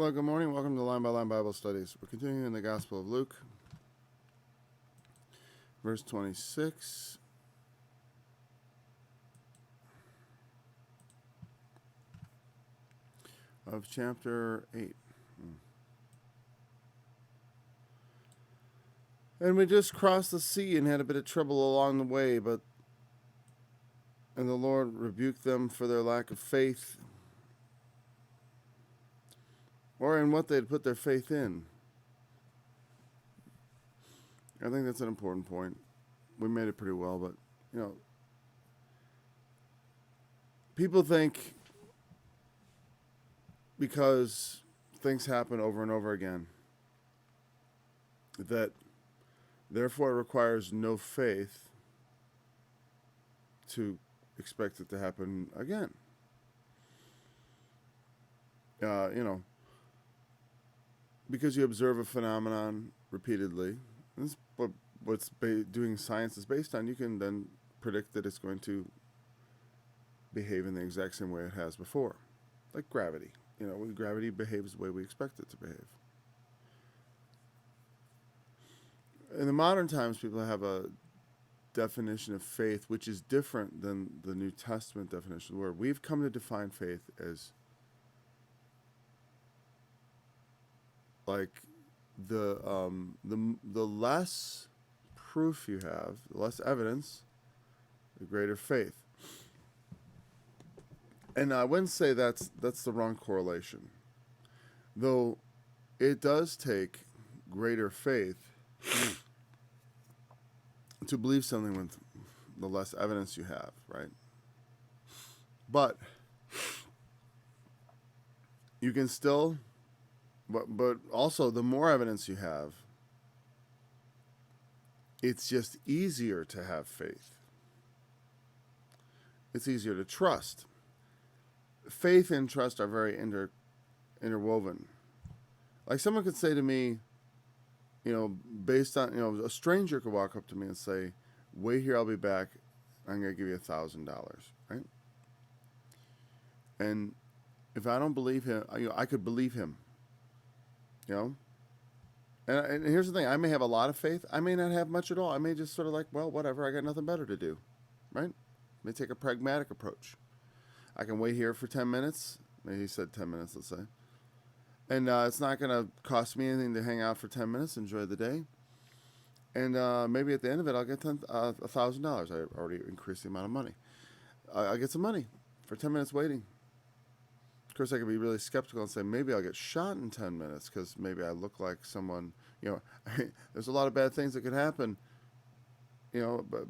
Hello, good morning. Welcome to Line by Line Bible Studies. We're continuing in the Gospel of Luke, verse 26. Of chapter 8. And we just crossed the sea and had a bit of trouble along the way, and the Lord rebuked them for their lack of faith, or in what they'd put their faith in. I think that's an important point. We made it pretty well, but, people think because things happen over and over again that therefore it requires no faith to expect it to happen again. Because you observe a phenomenon repeatedly, this is what's doing science is based on, you can then predict that it's going to behave in the exact same way it has before. Like gravity. Gravity behaves the way we expect it to behave. In the modern times, people have a definition of faith which is different than the New Testament definition of the word. We've come to define faith as like the less proof you have, the less evidence, the greater faith. And I wouldn't say that's the wrong correlation, though it does take greater faith to believe something with the less evidence you have, right? But you can still, but also the more evidence you have, it's just easier to have faith. It's easier to trust. Faith and trust are very interwoven. Like someone could say to me, based on, a stranger could walk up to me and say, wait here, I'll be back. I'm going to give you $1,000, right? And if I don't believe him, I could believe him, And here's the thing. I may have a lot of faith. I may not have much at all. I may just sort of like, well, whatever. I got nothing better to do, right? I may take a pragmatic approach. I can wait here for 10 minutes. Maybe he said 10 minutes, let's say. And it's not going to cost me anything to hang out for 10 minutes, enjoy the day. And maybe at the end of it, I'll get $1,000. I already increased the amount of money. I'll get some money for 10 minutes waiting. Of course, I could be really skeptical and say, maybe I'll get shot in 10 minutes because maybe I look like someone, there's a lot of bad things that could happen,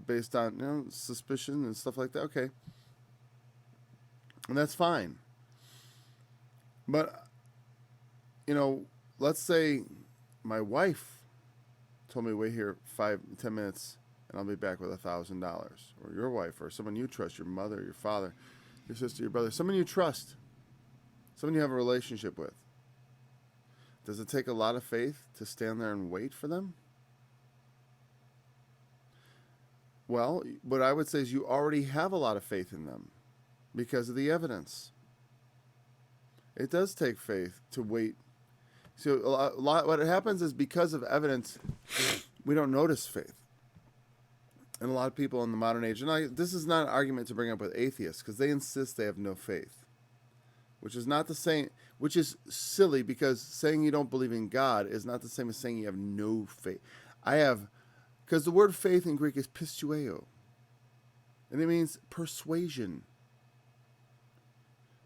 based on, suspicion and stuff like that. Okay. And that's fine. But, let's say my wife told me wait here 5-10 minutes and I'll be back with $1,000. Or your wife, or someone you trust, your mother, your father, your sister, your brother, someone you trust, someone you have a relationship with. Does it take a lot of faith to stand there and wait for them? Well, what I would say is you already have a lot of faith in them because of the evidence. It does take faith to wait. So a lot what happens is because of evidence, we don't notice faith. And a lot of people in the modern age, and this is not an argument to bring up with atheists because they insist they have no faith, which is not the same, which is silly because saying you don't believe in God is not the same as saying you have no faith. Because the word faith in Greek is pistueo, and it means persuasion.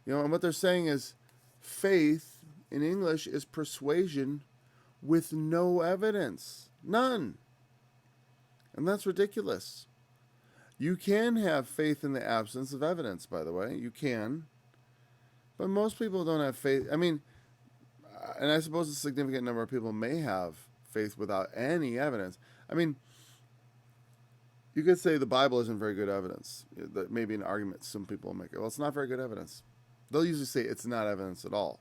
And what they're saying is faith in English is persuasion with no evidence. None. And that's ridiculous. You can have faith in the absence of evidence, by the way. You can. But most people don't have faith. And I suppose a significant number of people may have faith without any evidence. You could say the Bible isn't very good evidence. That may be an argument some people will make. Well, it's not very good evidence. They'll usually say it's not evidence at all.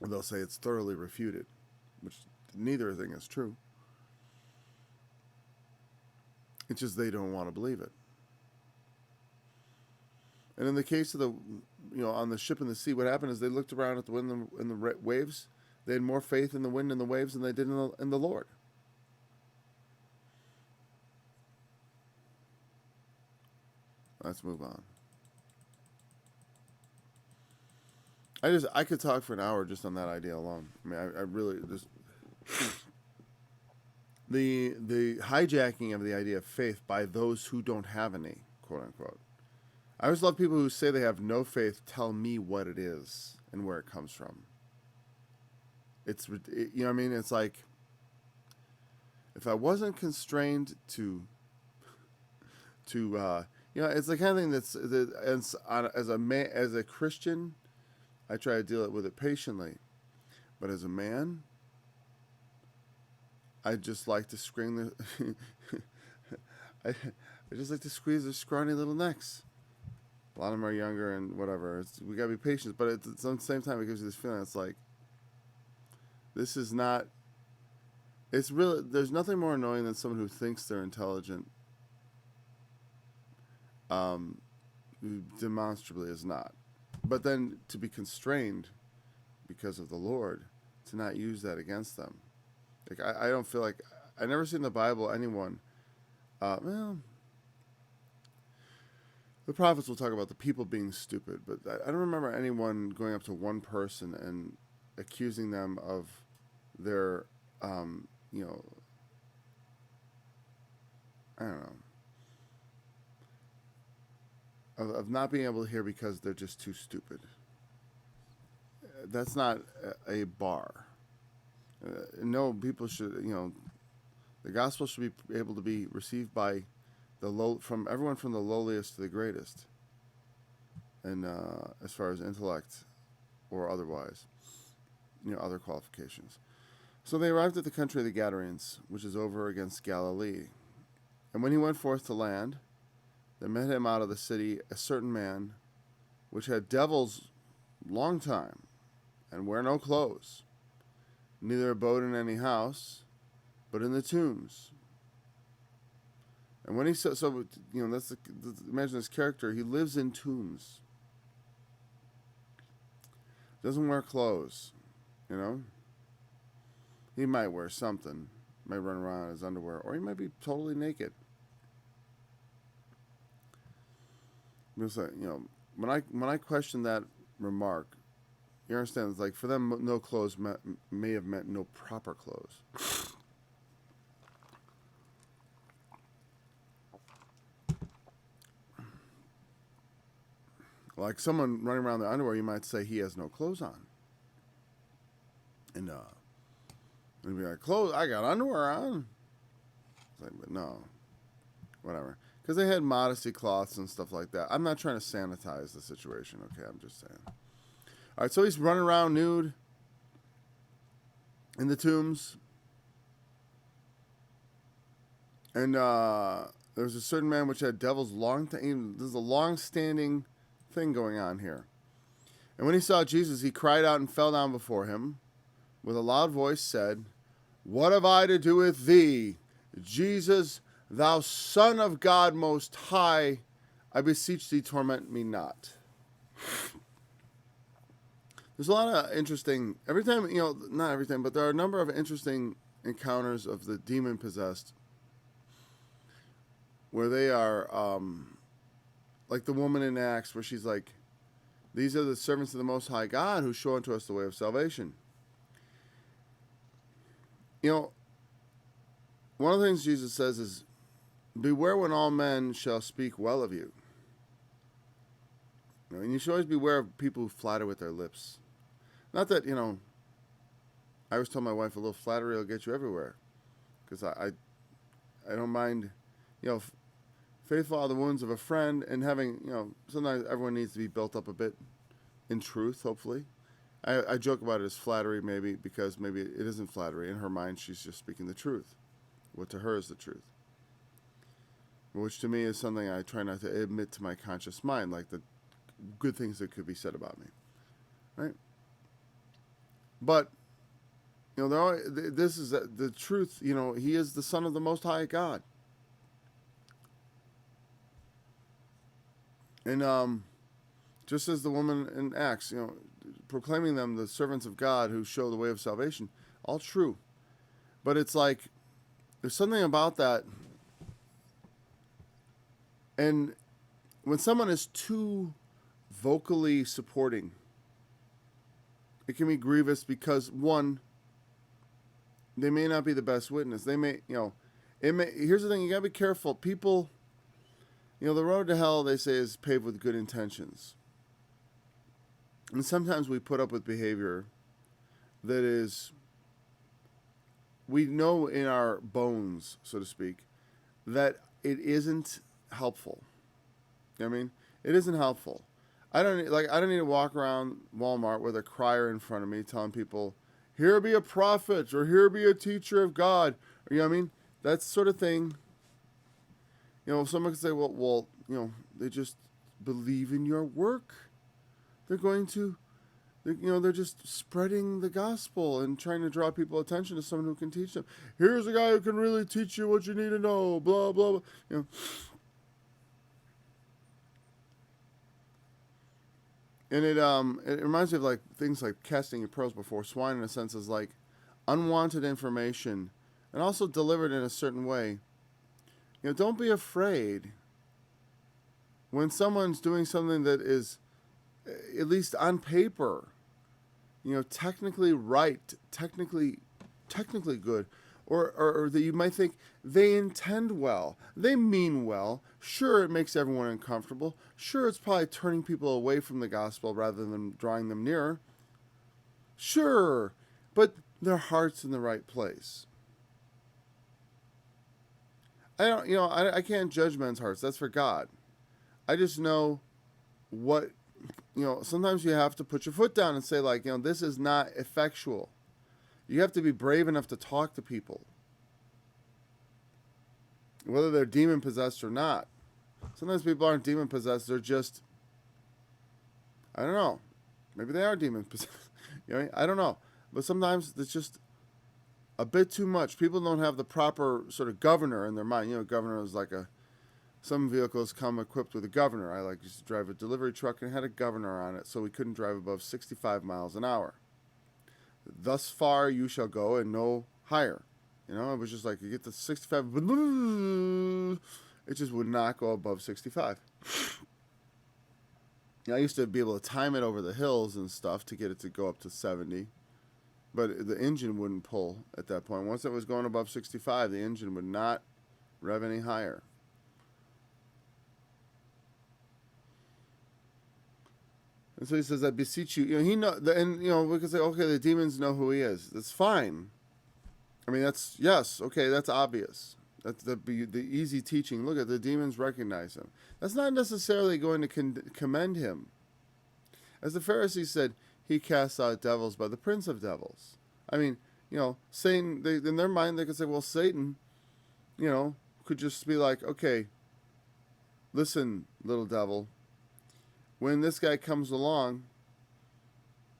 Or they'll say it's thoroughly refuted, which neither thing is true. It's just they don't want to believe it. And in the case of on the ship in the sea, what happened is they looked around at the wind and the waves. They had more faith in the wind and the waves than they did in the Lord. Let's move on. I could talk for an hour just on that idea alone. I mean, I really just the hijacking of the idea of faith by those who don't have any, quote unquote. I always love people who say they have no faith. Tell me what it is and where it comes from. It's what I mean. It's like if I wasn't constrained to it's the kind of thing as a Christian, I try to deal with it patiently, but as a man, I just like to scream I just like to squeeze their scrawny little necks. A lot of them are younger and whatever. We gotta be patient, but at the same time, it gives you this feeling. It's like this is not. It's really. There's nothing more annoying than someone who thinks they're intelligent. Who demonstrably is not. But then to be constrained because of the Lord, to not use that against them. Like I don't feel like I never see in the Bible anyone. The prophets will talk about the people being stupid, but I don't remember anyone going up to one person and accusing them of their, I don't know, of not being able to hear because they're just too stupid. That's not a bar. No, people should, the gospel should be able to be received by from everyone from the lowliest to the greatest, and as far as intellect or otherwise, other qualifications. So they arrived at the country of the Gadarenes, which is over against Galilee. And when he went forth to land, there met him out of the city a certain man, which had devils long time, and wear no clothes, neither abode in any house, but in the tombs. And when he said, that's imagine this character. He lives in tombs. Doesn't wear clothes, He might wear something, might run around in his underwear, or he might be totally naked. It's like, when I question that remark, you understand, it's like for them, no clothes may have meant no proper clothes. Like someone running around in their underwear, you might say he has no clothes on. And they'd be like, clothes, I got underwear on. It's like, but no, whatever. Because they had modesty cloths and stuff like that. I'm not trying to sanitize the situation, okay? I'm just saying. All right, so he's running around nude in the tombs. And there's a certain man which had devils there's a long-standing thing going on here. And when he saw Jesus, he cried out and fell down before him. With a loud voice said, "What have I to do with thee, Jesus, thou Son of God Most High? I beseech thee, torment me not." There's a lot of interesting, not every time, but there are a number of interesting encounters of the demon-possessed where they are, like the woman in Acts, where she's like, "These are the servants of the Most High God who show unto us the way of salvation." One of the things Jesus says is, "Beware when all men shall speak well of you." And you should always beware of people who flatter with their lips. Not that, I always tell my wife a little flattery will get you everywhere. Because I don't mind, faithful are the wounds of a friend, and having, sometimes everyone needs to be built up a bit in truth, hopefully. I joke about it as flattery, maybe, because maybe it isn't flattery. In her mind, she's just speaking the truth. What to her is the truth. Which to me is something I try not to admit to my conscious mind, like the good things that could be said about me. Right? But, this is the truth. He is the Son of the Most High God. And to Just as the woman in Acts, proclaiming them the servants of God who show the way of salvation. All true. But it's like, there's something about that. And when someone is too vocally supporting, it can be grievous because, one, they may not be the best witness. They may, here's the thing, you gotta be careful. People, the road to hell, they say, is paved with good intentions. And sometimes we put up with behavior that is, we know in our bones, so to speak, that it isn't helpful. You know what I mean? It isn't helpful. I don't need to walk around Walmart with a crier in front of me telling people, here be a prophet, or here be a teacher of God. Or, you know what I mean? That sort of thing. Someone could say, well, they just believe in your work. They're going to, they're just spreading the gospel and trying to draw people attention to someone who can teach them. Here's a guy who can really teach you what you need to know, blah, blah, blah. And it reminds me of like things like casting your pearls before swine, in a sense, is like unwanted information, and also delivered in a certain way. Don't be afraid when someone's doing something that is, at least on paper, technically right, technically good, or that you might think they intend well, they mean well. Sure, it makes everyone uncomfortable. Sure, it's probably turning people away from the gospel rather than drawing them nearer. Sure, but their heart's in the right place. I can't judge men's hearts. That's for God. I just know what, sometimes you have to put your foot down and say, like, this is not effectual. You have to be brave enough to talk to people, whether they're demon-possessed or not. Sometimes people aren't demon-possessed. They're just, I don't know. Maybe they are demon-possessed. I don't know. But sometimes it's just a bit too much. People don't have the proper sort of governor in their mind. Governor is like some vehicles come equipped with a governor. I used to drive a delivery truck and it had a governor on it, so we couldn't drive above 65 miles an hour. Thus far you shall go and no higher. It was just like you get to 65, it just would not go above 65. I used to be able to time it over the hills and stuff to get it to go up to 70. But the engine wouldn't pull at that point. Once it was going above 65, the engine would not rev any higher. And so he says, I beseech you. He know, and we can say, okay, the demons know who he is. That's fine. I mean, that's obvious. That's the easy teaching. Look at the demons recognize him. That's not necessarily going to commend him. As the Pharisees said, he casts out devils by the prince of devils. I mean, Satan, in their mind, they could say, well, Satan, could just be like, okay, listen, little devil, when this guy comes along,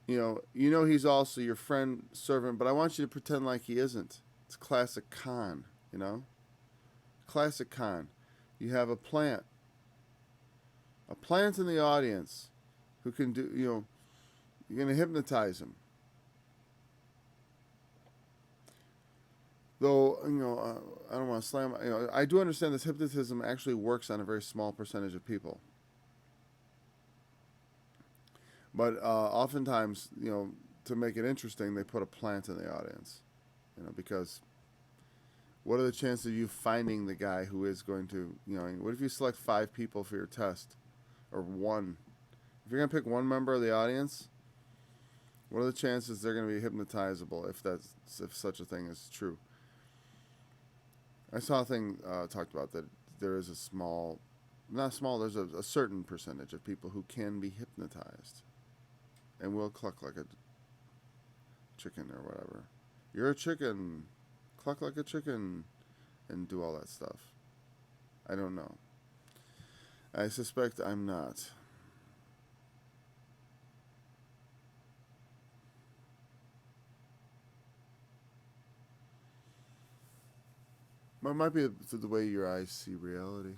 he's also your friend, servant, but I want you to pretend like he isn't. It's classic con, Classic con. You have a plant in the audience who can do, you're going to hypnotize him. Though, I don't want to slam, I do understand this hypnotism actually works on a very small percentage of people. But oftentimes, to make it interesting, they put a plant in the audience, because what are the chances of you finding the guy who is going to, what if you select 5 people for your test, or 1? If you're going to pick 1 member of the audience, what are the chances they're going to be hypnotizable if such a thing is true? I saw a thing talked about that there is there's a certain percentage of people who can be hypnotized and will cluck like a chicken or whatever. You're a chicken, cluck like a chicken, and do all that stuff. I don't know. I suspect I'm not. But it might be the way your eyes see reality.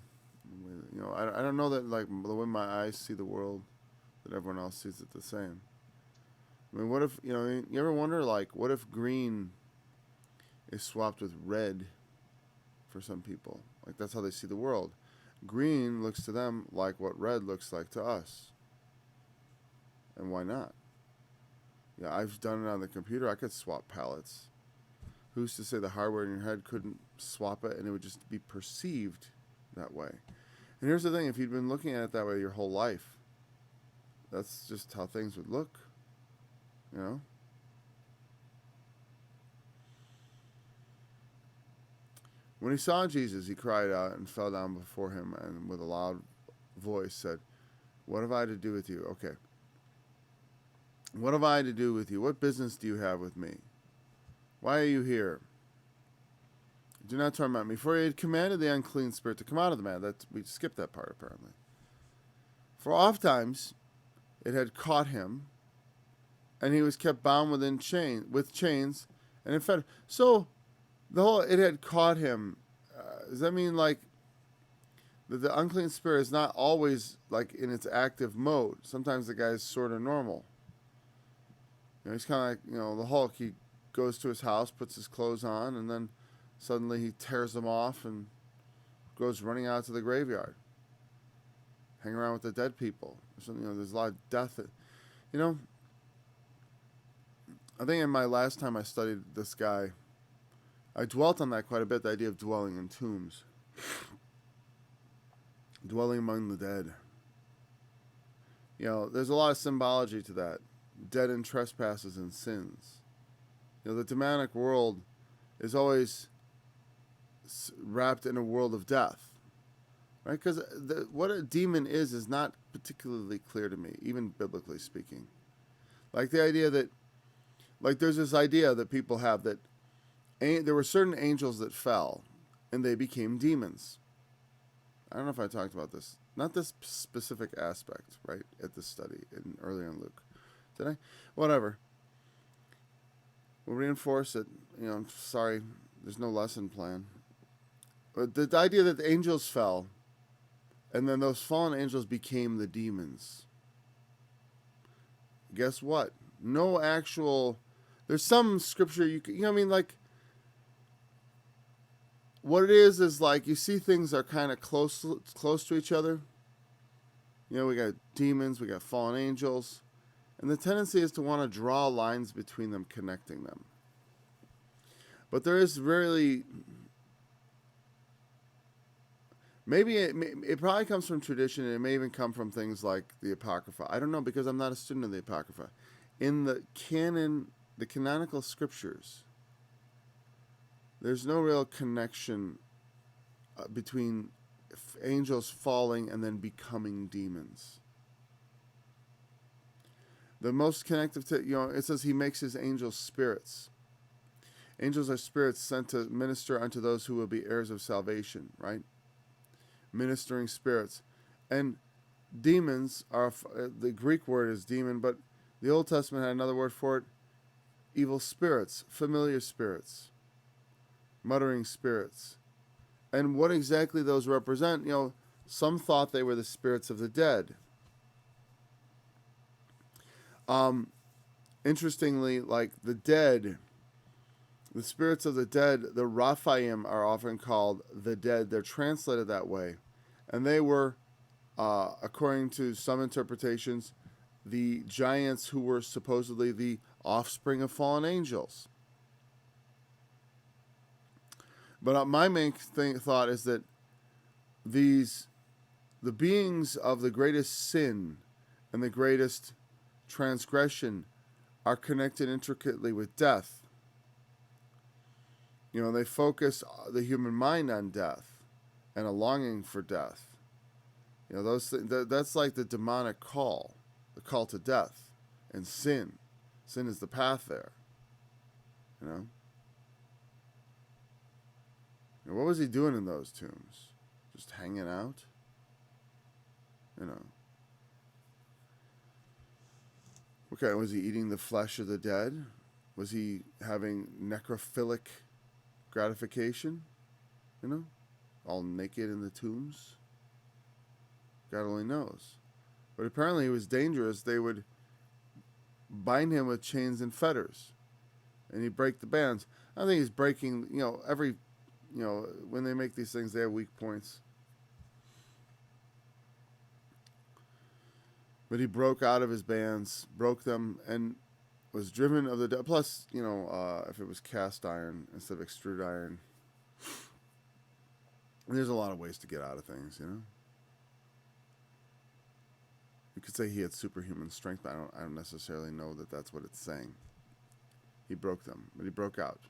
I don't know that, like, the way my eyes see the world that everyone else sees it the same. I mean, what if, you ever wonder, like, what if green is swapped with red for some people? Like, that's how they see the world. Green looks to them like what red looks like to us. And why not? Yeah, I've done it on the computer. I could swap palettes. Who's to say the hardware in your head couldn't swap it and it would just be perceived that way? And here's the thing, if you'd been looking at it that way your whole life, that's just how things would look, you know? When he saw Jesus, he cried out and fell down before him and with a loud voice said, "What have I to do with you?" Okay. "What have I to do with you? What business do you have with me? Why are you here? Do not torment me." For he had commanded the unclean spirit to come out of the man. We skipped that part, apparently. For oftentimes it had caught him, and he was kept bound with chains, and in fact, so it had caught him. Does that mean like that the unclean spirit is not always like in its active mode? Sometimes the guy's sort of normal. He's kind of like, the Hulk. He goes to his house, puts his clothes on, and then suddenly he tears them off and goes running out to the graveyard, hang around with the dead people. There's a lot of death. I think in my last time I studied this guy, I dwelt on that quite a bit, the idea of dwelling in tombs. Dwelling among the dead. There's a lot of symbology to that. Dead in trespasses and sins. The demonic world is always wrapped in a world of death. Right? Because what a demon is not particularly clear to me, even biblically speaking. Like the idea that, like there's this idea that people have that there were certain angels that fell and they became demons. I don't know if I talked about this. Not this specific aspect, right, at this study earlier in Luke. Did I? Whatever. We'll reinforce it. I'm sorry, there's no lesson plan. But the idea that the angels fell, and then those fallen angels became the demons. Guess what? No actual... There's some scripture what it is like you see things are kind of close to each other. We got demons, we got fallen angels. And the tendency is to want to draw lines between them, connecting them. But there is really... Maybe it probably comes from tradition, and it may even come from things like the Apocrypha. I don't know, because I'm not a student of the Apocrypha. In the canonical scriptures, there's no real connection between angels falling and then becoming demons. The most connective to, it says he makes his angels spirits. Angels are spirits sent to minister unto those who will be heirs of salvation, right? Ministering spirits. And demons are, the Greek word is demon, but the Old Testament had another word for it, evil spirits, familiar spirits, muttering spirits. And what exactly those represent, some thought they were the spirits of the dead. Interestingly, like the dead, the spirits of the dead, the Raphaim are often called the dead. They're translated that way. And they were, according to some interpretations, the giants who were supposedly the offspring of fallen angels. But my main thought is that the beings of the greatest sin and the greatest transgression are connected intricately with death. They focus the human mind on death and a longing for death. That's like the demonic call, the call to death and sin. Sin is the path there. What was he doing in those tombs? Just hanging out? Okay, was he eating the flesh of the dead? Was he having necrophilic gratification? All naked in the tombs? God only knows. But apparently he was dangerous. They would bind him with chains and fetters, and he'd break the bands. I think he's breaking, when they make these things, they have weak points. But he broke out of his bands, broke them, and was driven of the devil. Plus, if it was cast iron instead of extruded iron, there's a lot of ways to get out of things, You could say he had superhuman strength, but I don't necessarily know that that's what it's saying. He broke them, but he broke out.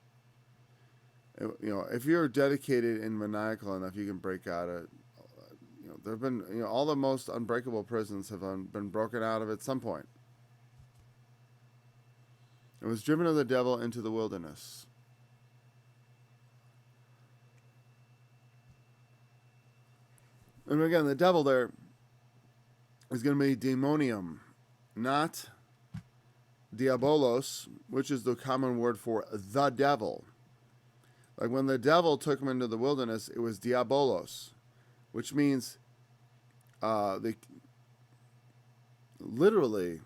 If you're dedicated and maniacal enough, you can break out of. There have been, all the most unbreakable prisons have been broken out of at some point. It was driven of the devil into the wilderness. And again, the devil there is going to be demonium, not diabolos, which is the common word for the devil. Like when the devil took him into the wilderness, it was diabolos, which means literally,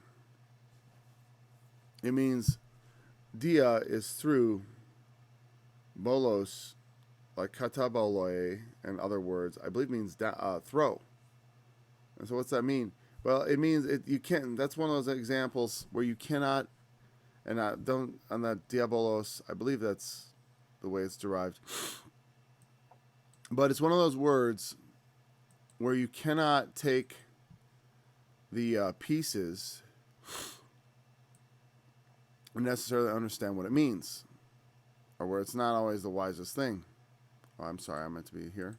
it means dia is through, bolos, like kataboloi and other words, I believe means throw. And so what's that mean? Well, it means you can't. That's one of those examples where you cannot, and on that diabolos, I believe that's the way it's derived. But it's one of those words where you cannot take the pieces and necessarily understand what it means, or where it's not always the wisest thing. Oh, I'm sorry, I meant to be here.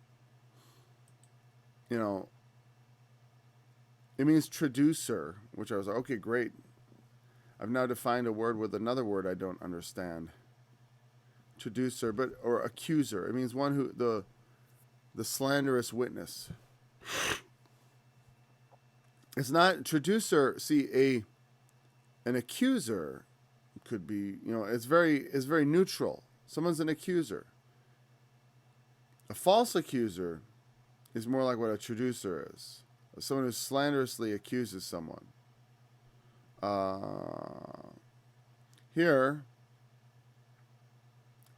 It means traducer, which I was like, okay, great. I've now defined a word with another word I don't understand. Traducer, or accuser. It means one who, the slanderous witness. It's not traducer. See, an accuser could be, it's very neutral. Someone's an accuser. A false accuser is more like what a traducer is. Someone who slanderously accuses someone. Here,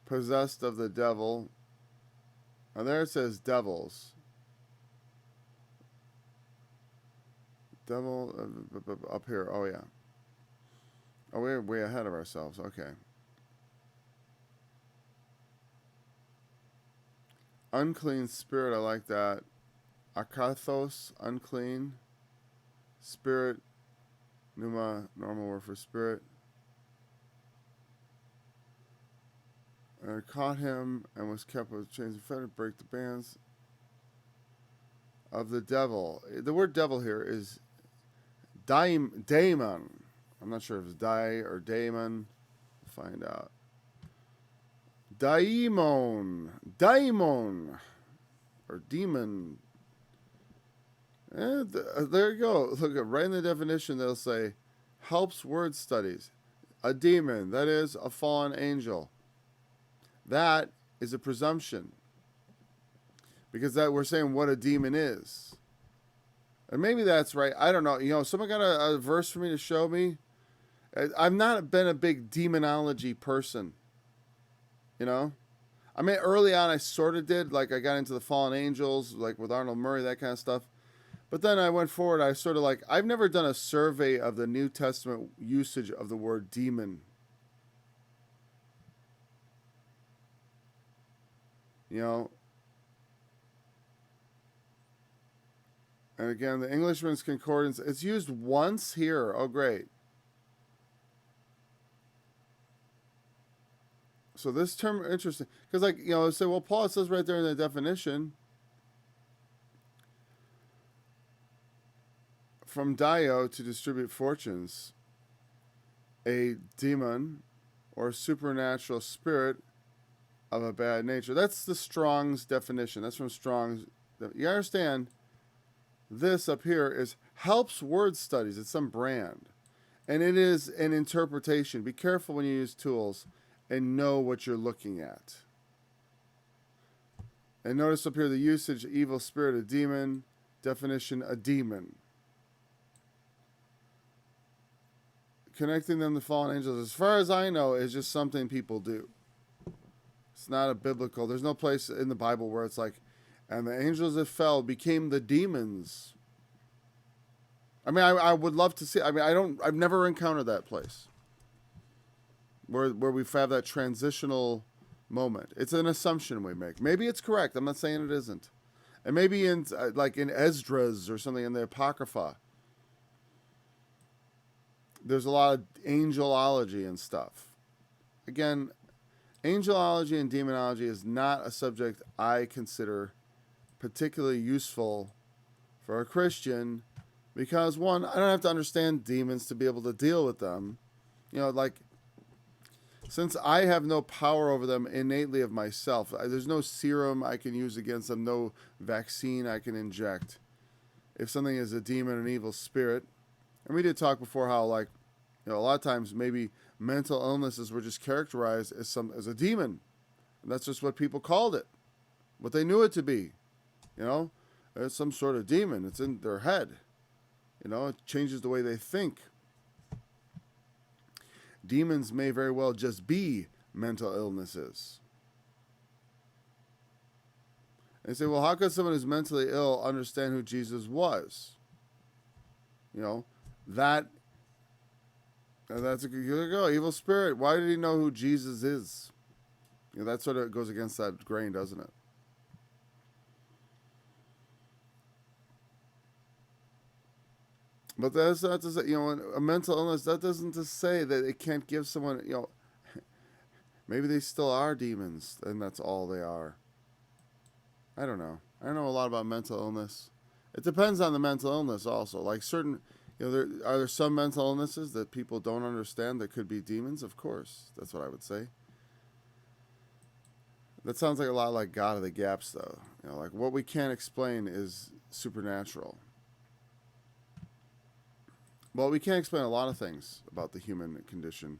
possessed of the devil. Now there it says devils. Devil up here. Oh yeah. Oh, we're way ahead of ourselves. Okay. Unclean spirit. I like that. Akathos, unclean. Spirit. Pneuma, normal word for spirit. And caught him and was kept with chains and fetters, break the bands of the devil. The word devil here is daemon. I'm not sure if it's or daemon. We'll find out. Daimon, or demon. And there you go. Look, right in the definition, they'll say, helps word studies. A demon, that is a fallen angel. That is a presumption. Because that we're saying what a demon is. And maybe that's right. I don't know. Someone got a verse for me to show me. I've not been a big demonology person. I mean, early on I sort of did. Like, I got into the fallen angels, like with Arnold Murray, that kind of stuff. But then I went forward. I sort of I've never done a survey of the New Testament usage of the word demon. And again, the Englishman's Concordance, it's used once here. Oh, great. So this term, interesting. Because, say, well, Paul, it says right there in the definition, from Dio to distribute fortunes, a demon or supernatural spirit of a bad nature. That's the Strong's definition. That's from Strong's. You understand, this up here is helps word studies. It's some brand. And it is an interpretation. Be careful when you use tools and know what you're looking at. And notice up here the usage, evil spirit, a demon. Definition, a demon. connecting them to fallen angels, as far as I know, is just something people do. It's not a biblical. There's no place in the Bible where it's like, and the angels that fell became the demons. I mean, I would love to see. I mean, I've never encountered that place where we have that transitional moment. It's an assumption we make. Maybe it's correct. I'm not saying it isn't. And maybe in like in Esdras or something in the Apocrypha, there's a lot of angelology and stuff. Again, angelology and demonology is not a subject I consider particularly useful for a Christian because, one, I don't have to understand demons to be able to deal with them. You know, like, since I have no power over them innately of myself, there's no serum I can use against them, no vaccine I can inject. If something is a demon, an evil spirit, and we did talk before how, like, you know, a lot of times maybe mental illnesses were just characterized as a demon. And that's just what people called it, what they knew it to be. You know, it's some sort of demon. It's in their head. You know, it changes the way they think. Demons may very well just be mental illnesses. And you say, well, how could someone who's mentally ill understand who Jesus was? You know, that's a good go. Evil spirit. Why did he know who Jesus is? You know, that sort of goes against that grain, doesn't it? But that's not to say, you know, a mental illness, that doesn't to say that it can't give someone, you know, maybe they still are demons and that's all they are. I don't know. I don't know a lot about mental illness. It depends on the mental illness also. Like certain, you know, are there some mental illnesses that people don't understand that could be demons? Of course. That's what I would say. That sounds like a lot like God of the Gaps, though. You know, like what we can't explain is supernatural. Well, we can't explain a lot of things about the human condition.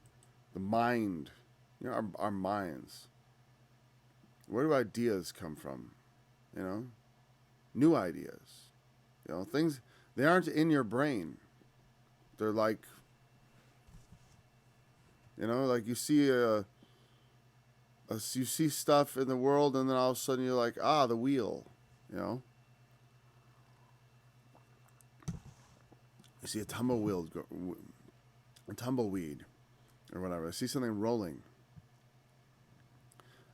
The mind, you know, our minds. Where do ideas come from? You know, new ideas. You know, things, they aren't in your brain. They're like, you know, like you see you see stuff in the world and then all of a sudden you're like, the wheel, you know. You see a tumbleweed or whatever. I see something rolling.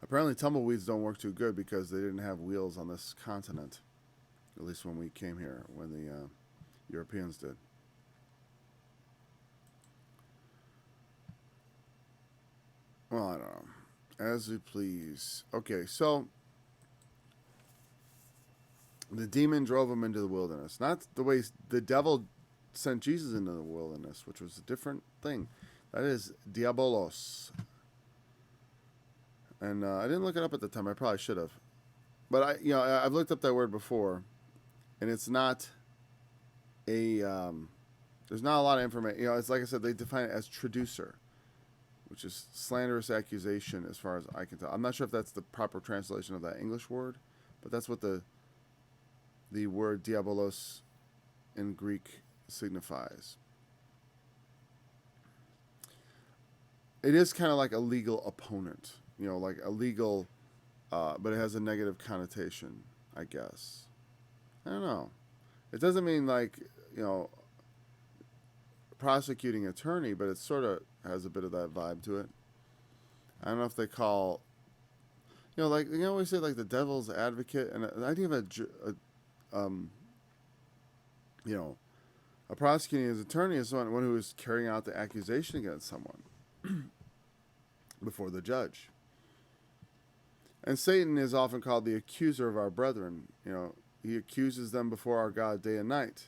Apparently tumbleweeds don't work too good because they didn't have wheels on this continent. At least when we came here, when the Europeans did. Well, I don't know. As you please. Okay, so the demon drove him into the wilderness. Not the way the devil sent Jesus into the wilderness, which was a different thing. That is diabolos. And I didn't look it up at the time. I probably should have. But I've looked up that word before, and it's not a. There's not a lot of information. You know, it's like I said, they define it as traducer, which is slanderous accusation, as far as I can tell. I'm not sure if that's the proper translation of that English word, but that's what the word diabolos in Greek signifies. It is kind of like a legal opponent, you know, like a legal, but it has a negative connotation, I guess. I don't know. It doesn't mean like, you know, prosecuting attorney, but it sort of has a bit of that vibe to it. I don't know if they call, you know, like, you always say like the devil's advocate, and the idea of you know, a prosecuting his attorney is one who is carrying out the accusation against someone before the judge. And Satan is often called the accuser of our brethren. You know, he accuses them before our God day and night.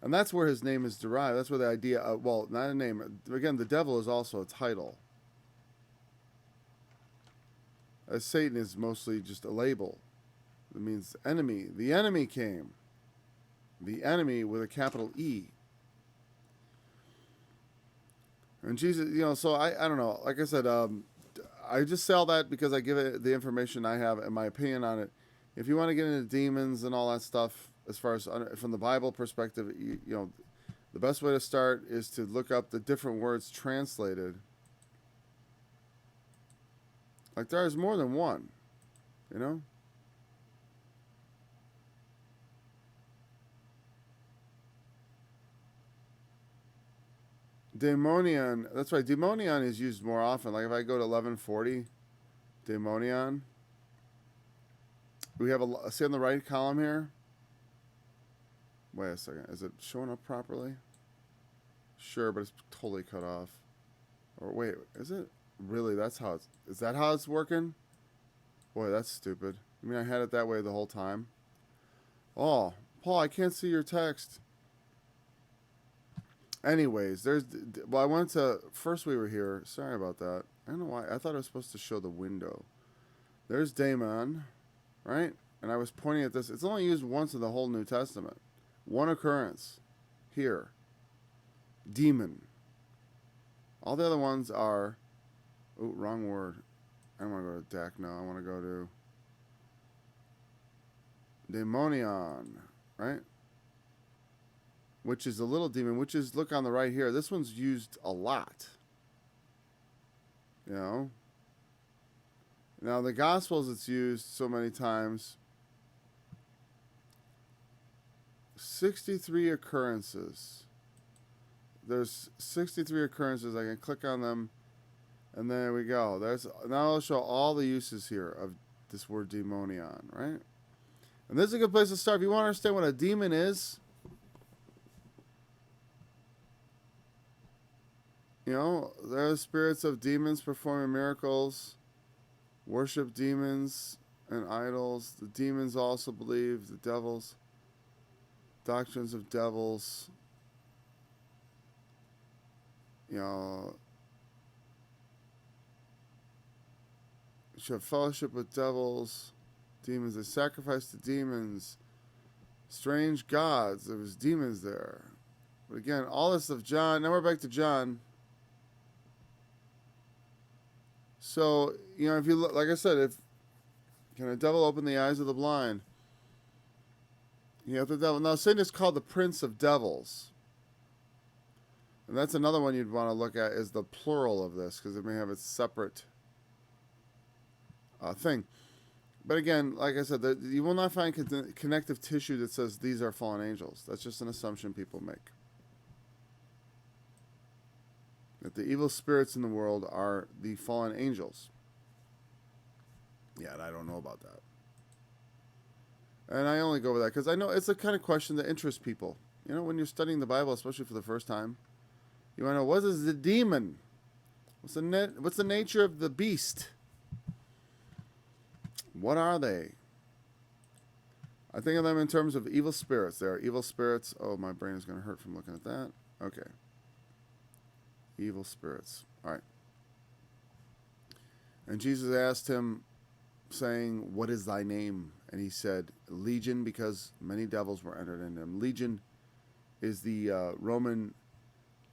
And that's where his name is derived. That's where the idea of, well, not a name. Again, the devil is also a title. As Satan is mostly just a label. It means enemy. The enemy came. The enemy with a capital E. And Jesus, you know, so I don't know. Like I said, I just say all that because I give it the information I have and my opinion on it. If you want to get into demons and all that stuff, as far as from the Bible perspective, you know, The best way to start is to look up the different words translated. Like there's more than one, you know? Daemonion, that's right, daemonion is used more often. Like if I go to 1140, daemonion, we have see on the right column here? Wait a second, is it showing up properly? Sure, but it's totally cut off. Or wait, is it? Really, that's how it's, is that how it's working? Boy, that's stupid. I mean, I had it that way the whole time. Oh, Paul, I can't see your text. Anyways, well, I went to, first we were here. Sorry about that. I don't know why. I thought I was supposed to show the window. There's daemon, right? And I was pointing at this. It's only used once in the whole New Testament. One occurrence. Here. Demon. All the other ones are, oh, wrong word. I don't want to go to deck now. I want to go to daemonion, right? Which is a little demon, which is, look on the right here. This one's used a lot. You know? Now, the Gospels, it's used so many times. 63 occurrences. There's 63 occurrences. I can click on them. And there we go. Now I'll show all the uses here of this word daemonion, right? And this is a good place to start. If you want to understand what a demon is, you know, there are spirits of demons performing miracles, worship demons and idols. The demons also believe the devils, doctrines of devils, you know, should have fellowship with devils, demons. They sacrifice to demons, strange gods. There was demons there. But again, all this of John. Now we're back to John. So, you know, if you look, like I said, if can a devil open the eyes of the blind? You have the devil. Now, Satan is called the prince of devils. And that's another one you'd want to look at is the plural of this, because it may have its separate thing. But again, like I said, you will not find connective tissue that says these are fallen angels. That's just an assumption people make. That the evil spirits in the world are the fallen angels. Yeah, and I don't know about that. And I only go with that because I know it's the kind of question that interests people. You know, when you're studying the Bible, especially for the first time, you want to know, what is the demon? What's the nature of the beast? What are they? I think of them in terms of evil spirits. They are evil spirits. Oh, my brain is going to hurt from looking at that. Okay. Evil spirits. All right. And Jesus asked him, saying, what is thy name? And he said, Legion, because many devils were entered into him. Legion is the Roman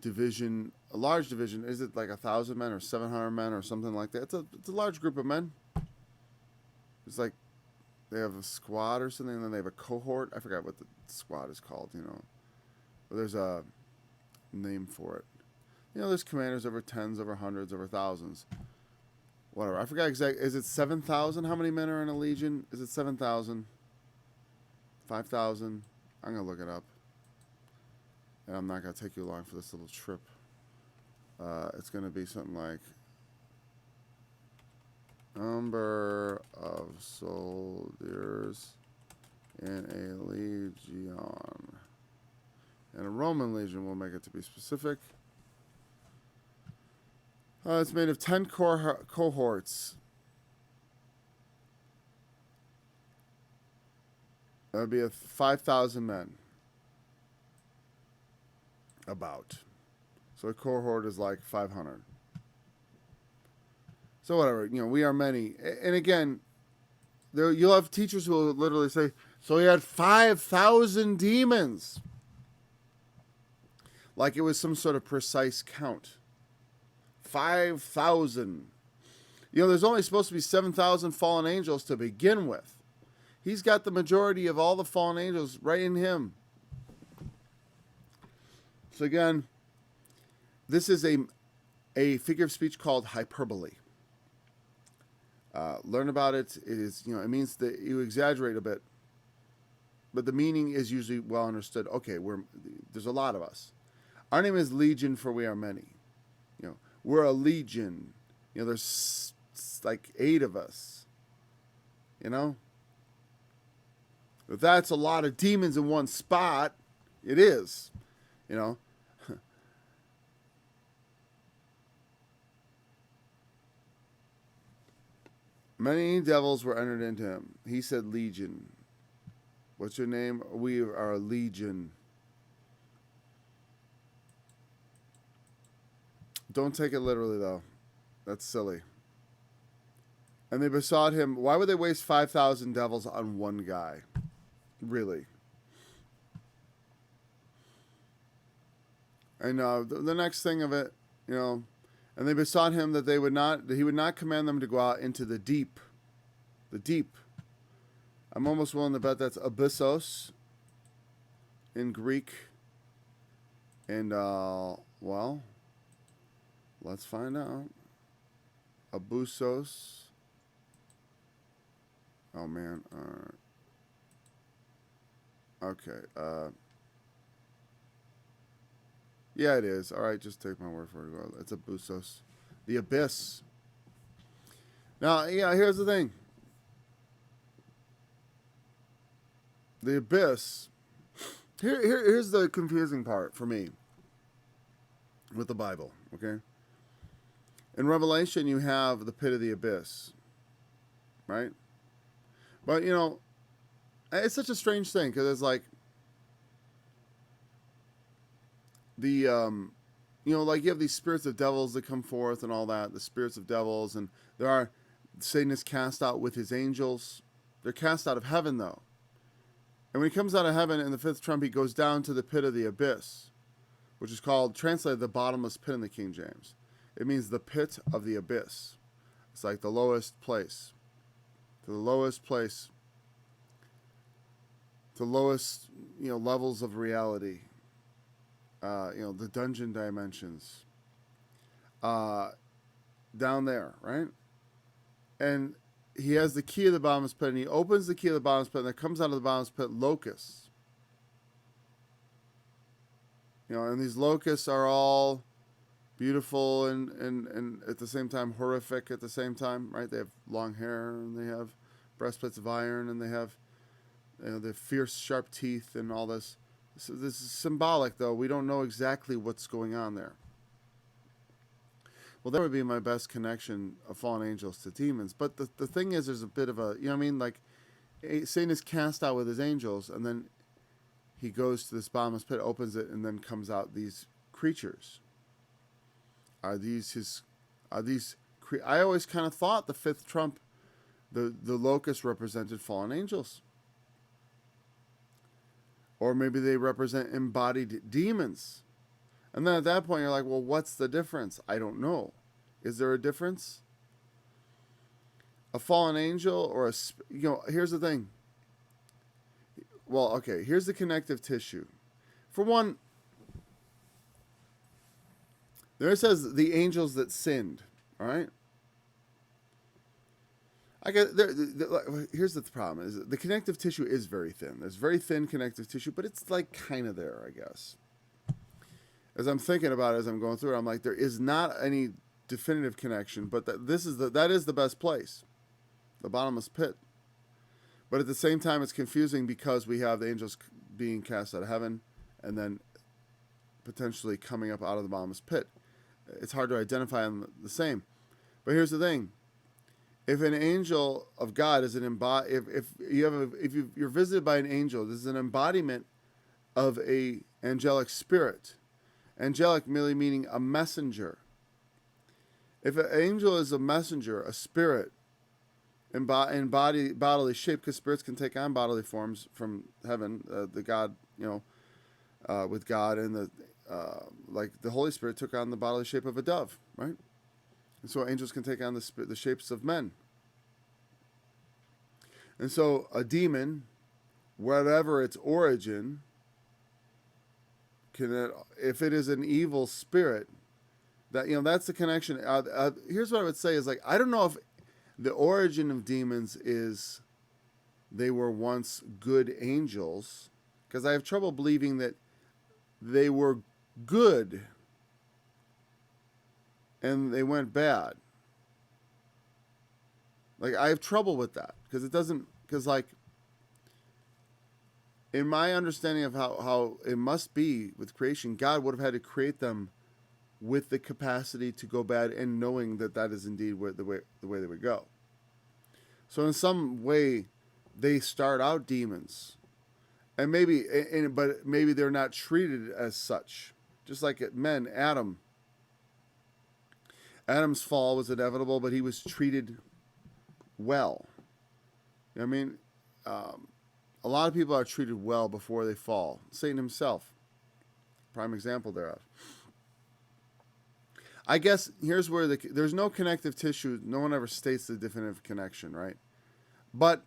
division, a large division. Is it like 1,000 men or 700 men or something like that? It's a large group of men. It's like they have a squad or something, and then they have a cohort. I forgot what the squad is called, you know. But there's a name for it. You know, there's commanders over tens, over hundreds, over thousands. Whatever. I forgot exactly. Is it 7,000? How many men are in a legion? Is it 7,000? 5,000? I'm going to look it up. And I'm not going to take you along for this little trip. It's going to be something like number of soldiers in a legion. And a Roman legion will make it to be specific. It's made of 10 cohorts. That would be 5,000 men. About. So a cohort is like 500. So whatever, you know, we are many. And again, you'll have teachers who will literally say, so he had 5,000 demons. Like it was some sort of precise count. 5,000. You know, there's only supposed to be 7,000 fallen angels to begin with. He's got the majority of all the fallen angels right in him. So again, this is a figure of speech called hyperbole. Learn about it. It is, it means that you exaggerate a bit, but the meaning is usually well understood. Okay, there's a lot of us. Our name is Legion, for we are many. We're a legion. There's like 8 of us. If that's a lot of demons in one spot, it is. Many devils were entered into him. He said, Legion. What's your name? We are a legion. Don't take it literally, though. That's silly. And they besought him. Why would they waste 5,000 devils on one guy? Really? And the next thing of it, and they besought him that he would not command them to go out into the deep. The deep. I'm almost willing to bet that's abyssos in Greek. And, well, let's find out. Abyssos. Oh, man. Okay. Yeah, it is. All right, just take my word for it. It's abyssos. The abyss. Now, here's the thing. The abyss. Here's the confusing part for me with the Bible, okay? In Revelation, you have the pit of the abyss, right? But, it's such a strange thing because it's like the, like you have these spirits of devils that come forth and all that, the spirits of devils, and Satan is cast out with his angels. They're cast out of heaven, though. And when he comes out of heaven in the 5th trump, he goes down to the pit of the abyss, which is translated the bottomless pit in the King James. It means the pit of the abyss. It's like the lowest place. To the lowest place. To lowest, levels of reality. The dungeon dimensions. Down there, right? And he has the key of the bottomless pit, and he opens the key of the bottomless pit, and there comes out of the bottomless pit locusts. And these locusts are all beautiful and at the same time horrific at the same time, right? They have long hair, and they have breastplates of iron, and they have the fierce, sharp teeth and all this. So this is symbolic, though. We don't know exactly what's going on there. Well, that would be my best connection of fallen angels to demons. But the thing is, there's a bit of a, like Satan is cast out with his angels, and then he goes to this bottomless pit, opens it, and then comes out these creatures. I always kind of thought the 5th trump, the locust represented fallen angels. Or maybe they represent embodied demons. And then at that point, you're like, well, what's the difference? I don't know. Is there a difference? A fallen angel or here's the thing. Well, okay, here's the connective tissue. For one, there it says the angels that sinned, all right? Here's the problem. Is the connective tissue is very thin. There's very thin connective tissue, but it's like kind of there, I guess. As I'm thinking about it, as I'm going through it, I'm like, there is not any definitive connection, but that is the best place, the bottomless pit. But at the same time, it's confusing because we have the angels being cast out of heaven and then potentially coming up out of the bottomless pit. It's hard to identify them the same. But here's the thing. If an angel of God is an if you're visited by an angel, this is an embodiment of a angelic spirit. Angelic merely meaning a messenger. If an angel is a messenger, a spirit, in bodily shape, because spirits can take on bodily forms from heaven, the God, with God, and like the Holy Spirit took on the bodily shape of a dove, right? And so angels can take on the shapes of men. And so a demon, whatever its origin, if it is an evil spirit, that's the connection. Here's what I would say is like, I don't know if the origin of demons is they were once good angels, because I have trouble believing that they were good and they went bad. Like, I have trouble with that because like, in my understanding of how it must be with creation, God would have had to create them with the capacity to go bad, and knowing that that is indeed the way they would go. So in some way, they start out demons, and but maybe they're not treated as such. Just like men, Adam's fall was inevitable, but he was treated well. You know what I mean? A lot of people are treated well before they fall. Satan himself, prime example thereof. I guess here's where there's no connective tissue. No one ever states the definitive connection, right? But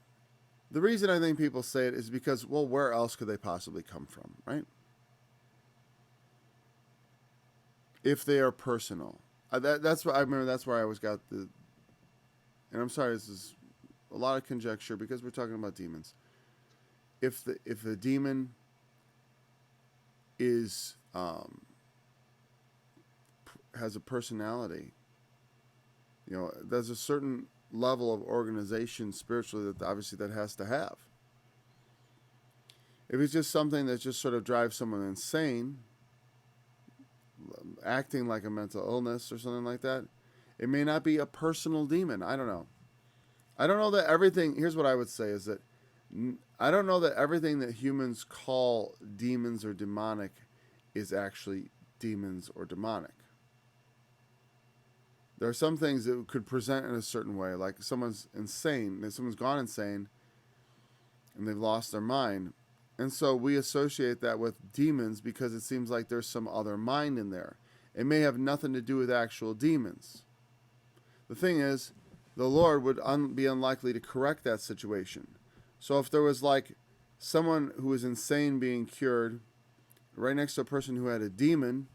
the reason I think people say it is because, well, where else could they possibly come from, right? If they are personal. That's what I remember. That's where I always got and I'm sorry, this is a lot of conjecture because we're talking about demons. If the demon is has a personality, there's a certain level of organization spiritually that obviously that has to have. If it's just something that just sort of drives someone insane, acting like a mental illness or something like that, it may not be a personal demon. I don't know. I don't know that everything, here's what I would say is that I don't know that everything that humans call demons or demonic is actually demons or demonic. There are some things that could present in a certain way, like someone's insane, and someone's gone insane, and they've lost their mind. And so we associate that with demons because it seems like there's some other mind in there. It may have nothing to do with actual demons. The thing is, the Lord would be unlikely to correct that situation. So if there was like someone who was insane being cured right next to a person who had a demon,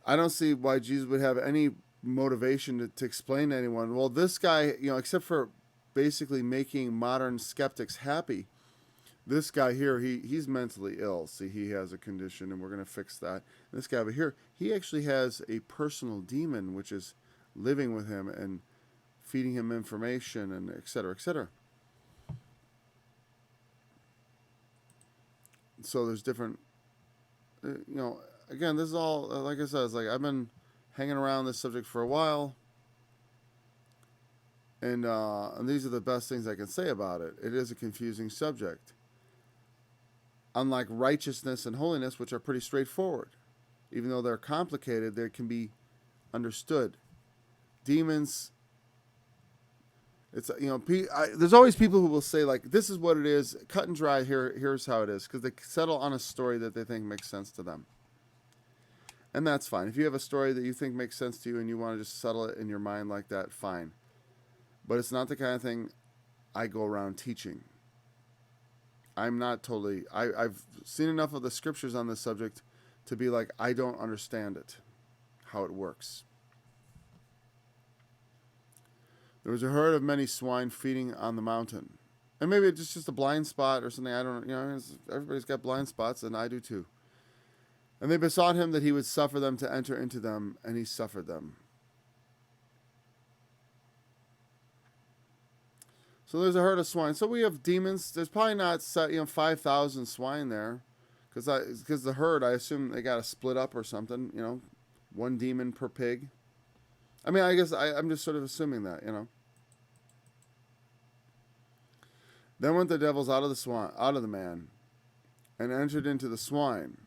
I don't see why Jesus would have any motivation to explain to anyone, well, this guy, except for basically making modern skeptics happy, this guy here, he's mentally ill. See, he has a condition, and we're going to fix that. And this guy over here, he actually has a personal demon, which is living with him and feeding him information, and et cetera, et cetera. So there's different, again, this is all, like I said, it's like I've been hanging around this subject for a while, and these are the best things I can say about it. It is a confusing subject. Unlike righteousness and holiness, which are pretty straightforward. Even though they're complicated, they can be understood. Demons, it's, there's always people who will say, like, this is what it is, cut and dry, here's how it is, because they settle on a story that they think makes sense to them. And that's fine. If you have a story that you think makes sense to you and you want to just settle it in your mind like that, fine. But it's not the kind of thing I go around teaching. I'm not totally... I've seen enough of the scriptures on this subject to be like, I don't understand it, how it works. There was a herd of many swine feeding on the mountain. And maybe it's just a blind spot or something. I don't know. Everybody's got blind spots, and I do too. And they besought him that he would suffer them to enter into them, and he suffered them. So there's a herd of swine. So we have demons. There's probably not 5,000 swine there, because the herd, I assume they got to split up or something. One demon per pig. I mean, I guess I'm just sort of assuming that. Then went the devils out of the man, and entered into the swine.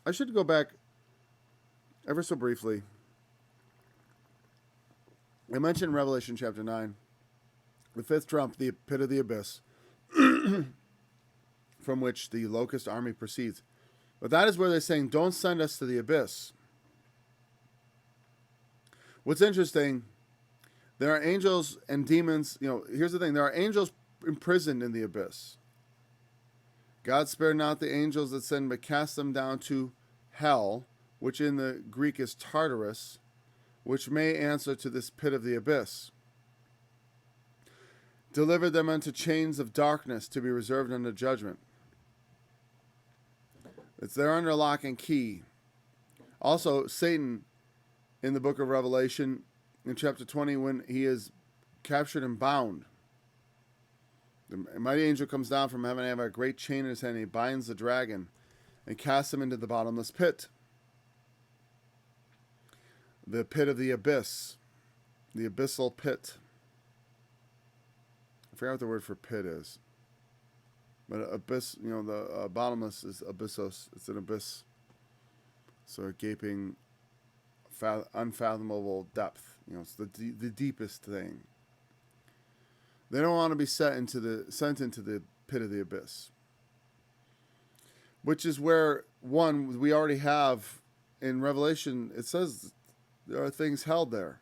I should go back ever so briefly. I mentioned Revelation chapter 9. The fifth trump, the pit of the abyss, from which the locust army proceeds. But that is where they're saying, don't send us to the abyss. What's interesting, there are angels and demons. Here's the thing. There are angels imprisoned in the abyss. God spared not the angels that sinned, but cast them down to hell, which in the Greek is Tartarus, which may answer to this pit of the abyss. Delivered them unto chains of darkness to be reserved unto judgment. It's there under lock and key. Also, Satan, in the book of Revelation, in chapter 20, when he is captured and bound, the mighty angel comes down from heaven and have a great chain in his hand, and he binds the dragon and casts him into the bottomless pit. The pit of the abyss. The abyssal pit. I forgot what the word for pit is. But abyss, the bottomless is abyssos. It's an abyss. So a gaping, unfathomable depth. It's the deepest thing. They don't want to be sent into the pit of the abyss. Which is where, one, we already have in Revelation, it says there are things held there.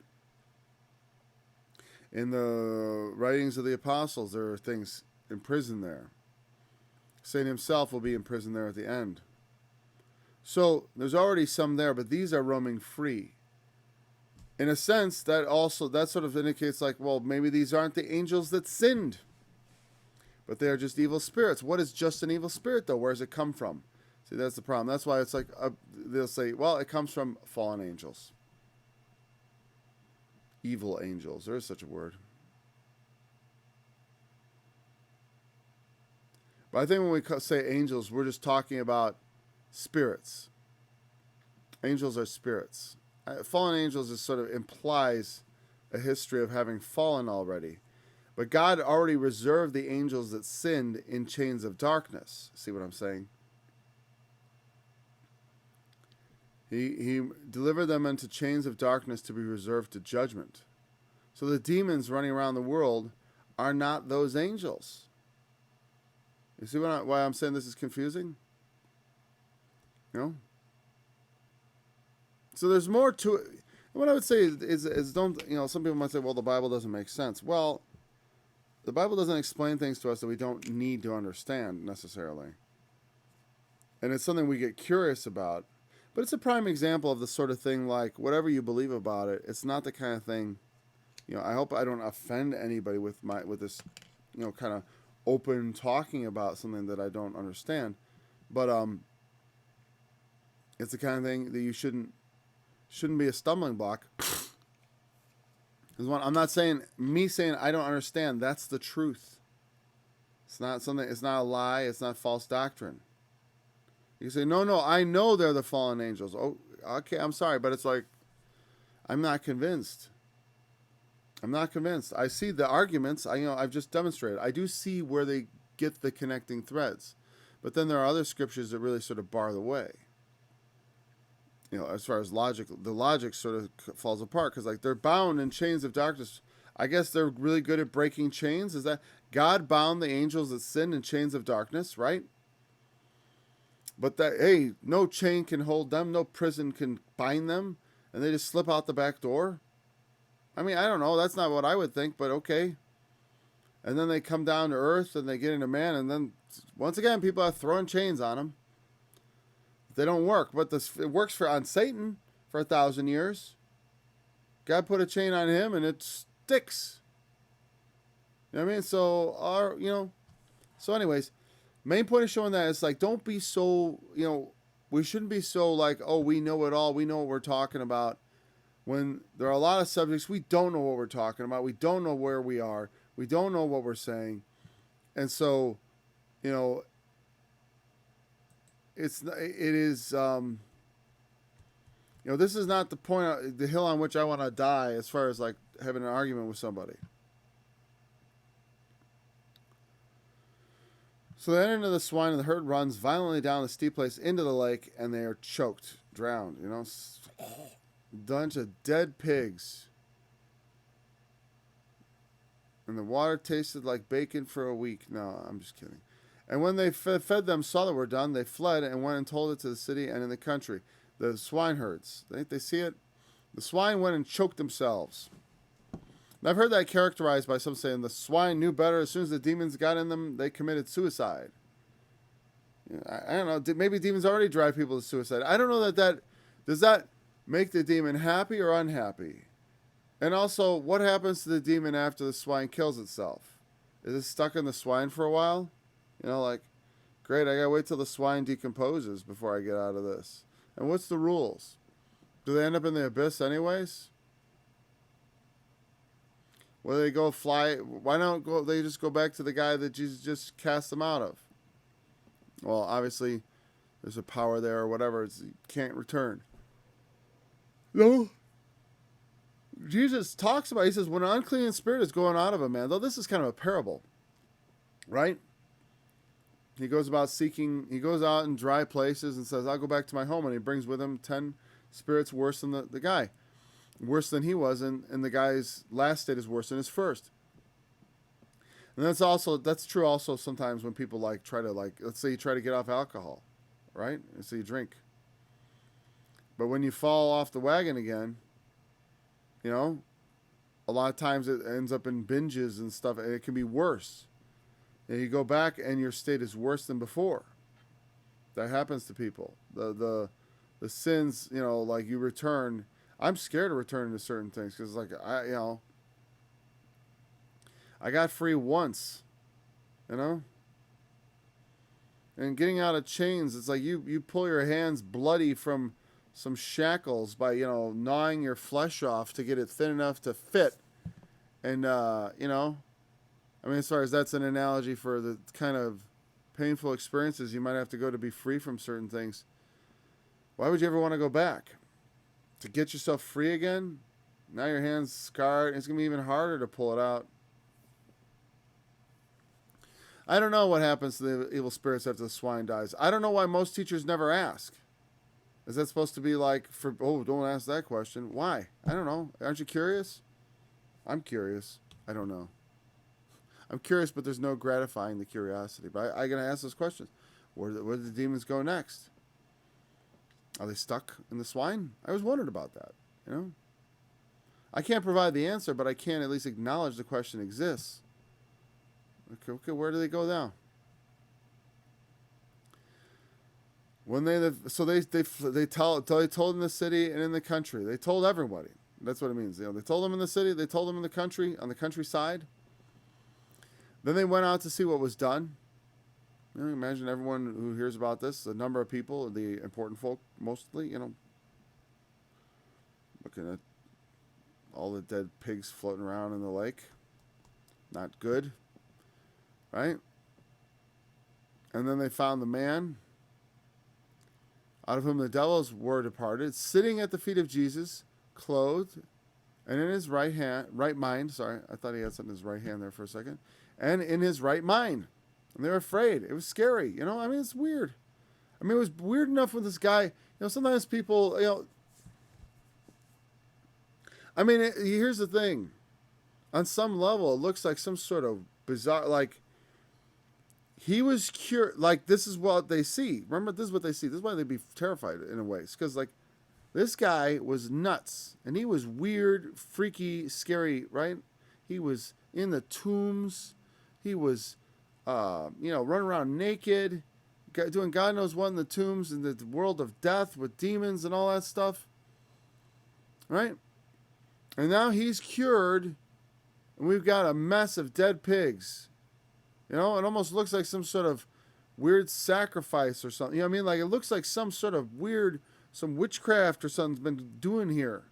In the writings of the apostles, there are things imprisoned there. Satan himself will be imprisoned there at the end. So there's already some there, but these are roaming free. In a sense, that sort of indicates like, well, maybe these aren't the angels that sinned, but they are just evil spirits. What is just an evil spirit, though? Where does it come from? See, that's the problem. That's why it's like, they'll say, well, it comes from fallen angels. Evil angels. There is such a word. But I think when we say angels, we're just talking about spirits. Angels are spirits. Fallen angels just sort of implies a history of having fallen already. But God already reserved the angels that sinned in chains of darkness. See what I'm saying? He delivered them into chains of darkness to be reserved to judgment. So the demons running around the world are not those angels. You see why I'm saying this is confusing? So there's more to it. What I would say is don't, some people might say, well, the Bible doesn't make sense. Well, the Bible doesn't explain things to us that we don't need to understand necessarily. And it's something we get curious about. But it's a prime example of the sort of thing like, whatever you believe about it, it's not the kind of thing, I hope I don't offend anybody with this, kind of open talking about something that I don't understand. But it's the kind of thing that you shouldn't be a stumbling block. I'm not saying I don't understand. That's the truth. It's not a lie. It's not false doctrine. You say, no, I know they're the fallen angels. Oh, okay, I'm sorry, but it's like, I'm not convinced. I see the arguments. I've just demonstrated. I do see where they get the connecting threads. But then there are other scriptures that really sort of bar the way. As far as logic, the logic sort of falls apart because they're bound in chains of darkness. I guess they're really good at breaking chains. Is that God bound the angels that sinned in chains of darkness, right? But no chain can hold them, no prison can bind them, and they just slip out the back door. I mean, I don't know. That's not what I would think, but okay. And then they come down to earth and they get into man, and then once again, people are throwing chains on them. They don't work, but it works on Satan for 1,000 years. God put a chain on him, and it sticks. You know what I mean? So anyways, main point is showing that it's like, don't be so, we shouldn't be so like, oh, we know it all. We know what we're talking about. When there are a lot of subjects, we don't know what we're talking about. We don't know where we are. We don't know what we're saying. And so, this is not the hill on which I want to die as far as like having an argument with somebody. So they enter into the swine, and the herd runs violently down the steep place into the lake, and they are choked, drowned, bunch of dead pigs. And the water tasted like bacon for a week. No, I'm just kidding. And when they fed them, saw that were done, they fled and went and told it to the city and in the country. The swineherds, they see it. The swine went and choked themselves. And I've heard that characterized by some saying the swine knew better. As soon as the demons got in them, they committed suicide. I don't know. Maybe demons already drive people to suicide. I don't know does that make the demon happy or unhappy? And also, what happens to the demon after the swine kills itself? Is it stuck in the swine for a while? Like, great, I gotta wait till the swine decomposes before I get out of this. And what's the rules? Do they end up in the abyss anyways? Where they go fly? Why don't they just go back to the guy that Jesus just cast them out of? Well, obviously, there's a power there or whatever. You can't return. No. Jesus talks about, he says, when an unclean spirit is going out of a man, though this is kind of a parable, right? He goes out in dry places and says, I'll go back to my home. And he brings with him 10 spirits worse than the guy. Worse than he was, and the guy's last state is worse than his first. And that's true also sometimes when people try to let's say you try to get off alcohol, right? And so you drink. But when you fall off the wagon again, a lot of times it ends up in binges and stuff, and it can be worse. And you go back and your state is worse than before. That happens to people. The sins, you return. I'm scared of returning to certain things because I got free once, and getting out of chains, it's like you pull your hands bloody from some shackles by, gnawing your flesh off to get it thin enough to fit. And, as far as that's an analogy for the kind of painful experiences you might have to go to be free from certain things. Why would you ever want to go back? To get yourself free again? Now your hand's scarred. It's going to be even harder to pull it out. I don't know what happens to the evil spirits after the swine dies. I don't know why most teachers never ask. Is that supposed to be don't ask that question? Why? I don't know. Aren't you curious? I'm curious. I don't know. I'm curious, but there's no gratifying the curiosity. But I'm going to ask those questions. Where do the demons go next? Are they stuck in the swine? I was wondering about that. I can't provide the answer, but I can at least acknowledge the question exists. Okay, where do they go now? When they told in the city and in the country. They told everybody. That's what it means. They told them in the city. They told them in the country, on the countryside. Then they went out to see what was done. Imagine everyone who hears about this, the number of people, the important folk, mostly, looking at all the dead pigs floating around in the lake. Not good, right? And then they found the man, out of whom the devils were departed, sitting at the feet of Jesus, clothed, and in his right mind. Sorry, I thought he had something in his right hand there for a second. And in his right mind. And they were afraid. It was scary. It's weird. It was weird enough with this guy. Sometimes people, here's the thing. On some level, it looks like some sort of bizarre, he was cured. This is what they see. Remember, this is what they see. This is why they'd be terrified in a way. It's because, this guy was nuts. And he was weird, freaky, scary, right? He was in the tombs. He was, running around naked, doing God knows what in the tombs, in the world of death with demons and all that stuff. Right? And now he's cured, and we've got a mess of dead pigs. It almost looks like some sort of weird sacrifice or something. It looks like some sort of weird, some witchcraft or something's been doing here.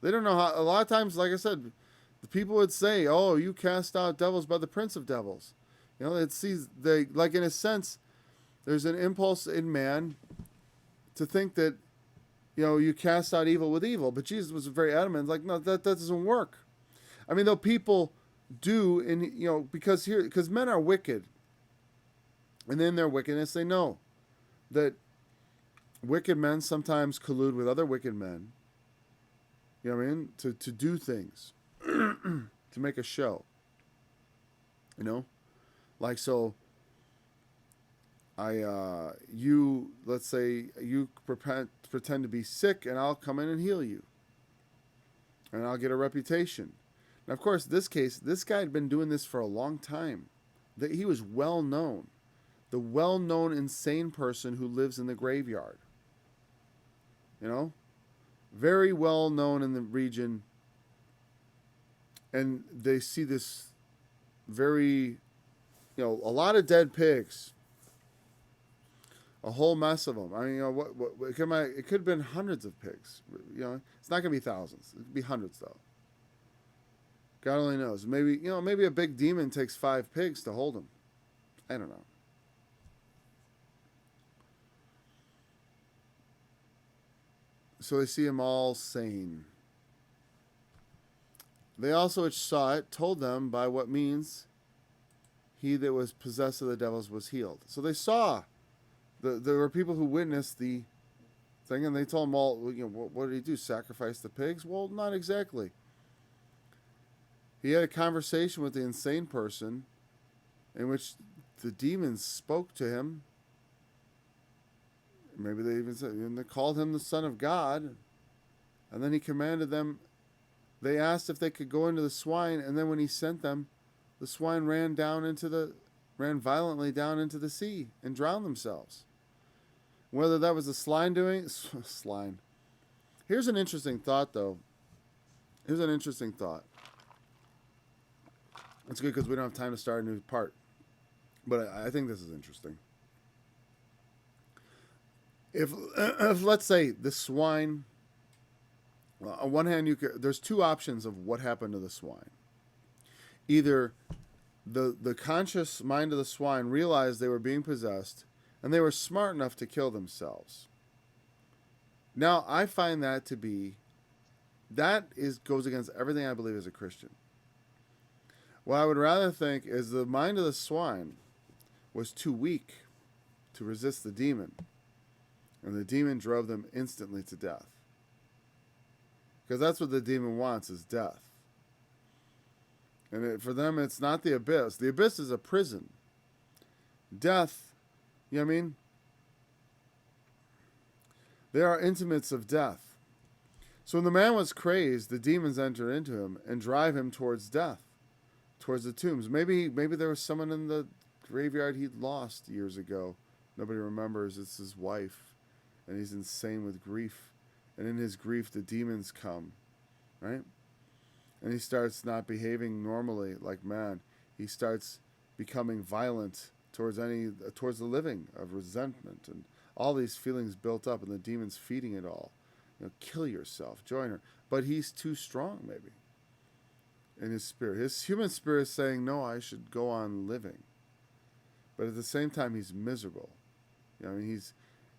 They don't know how. A lot of times, like I said, the people would say, "Oh, you cast out devils by the prince of devils." It sees in a sense, there's an impulse in man to think that, you cast out evil with evil. But Jesus was very adamant, no, that doesn't work. Though people do, and because men are wicked, and in their wickedness they know that wicked men sometimes collude with other wicked men. To do things, to make a show. So let's say you pretend to be sick, and I'll come in and heal you, and I'll get a reputation. Now, of course, this guy had been doing this for a long time. He was well known. the well-known insane person who lives in the graveyard. You know, very well known in the region. And they see this very, a lot of dead pigs. A whole mess of them. I mean, it could have been hundreds of pigs. It's not going to be thousands. It could be hundreds, though. God only knows. Maybe a big demon takes 5 pigs to hold him. I don't know. So they see him all sane. They also which saw it told them by what means he that was possessed of the devils was healed. So they saw. There were people who witnessed the thing, and they told him all, what did he do? Sacrifice the pigs? Well, not exactly. He had a conversation with the insane person in which the demons spoke to him. Maybe they even said, and they called him the Son of God. And then he commanded them. They asked if they could go into the swine, and then when he sent them, the swine ran violently down into the sea and drowned themselves. Whether that was the swine doing swine. Here's an interesting thought, though. It's good because we don't have time to start a new part. But I think this is interesting. If let's say the swine, on one hand, there's 2 options of what happened to the swine. Either the conscious mind of the swine realized they were being possessed, and they were smart enough to kill themselves. Now, I find that to be, goes against everything I believe as a Christian. What I would rather think is the mind of the swine was too weak to resist the demon, and the demon drove them instantly to death. Because that's what the demon wants, is death. And for them, it's not the abyss. The abyss is a prison. Death, you know what I mean? They are intimates of death. So when the man was crazed, the demons enter into him and drive him towards death, towards the tombs. Maybe there was someone in the graveyard he'd lost years ago. Nobody remembers. It's his wife. And he's insane with grief. And in his grief, the demons come. Right? And he starts not behaving normally like man. He starts becoming violent towards the living, of resentment and all these feelings built up, and the demon's feeding it all. Kill yourself, join her. But he's too strong, maybe, in his spirit. His human spirit is saying, no, I should go on living. But at the same time, he's miserable. He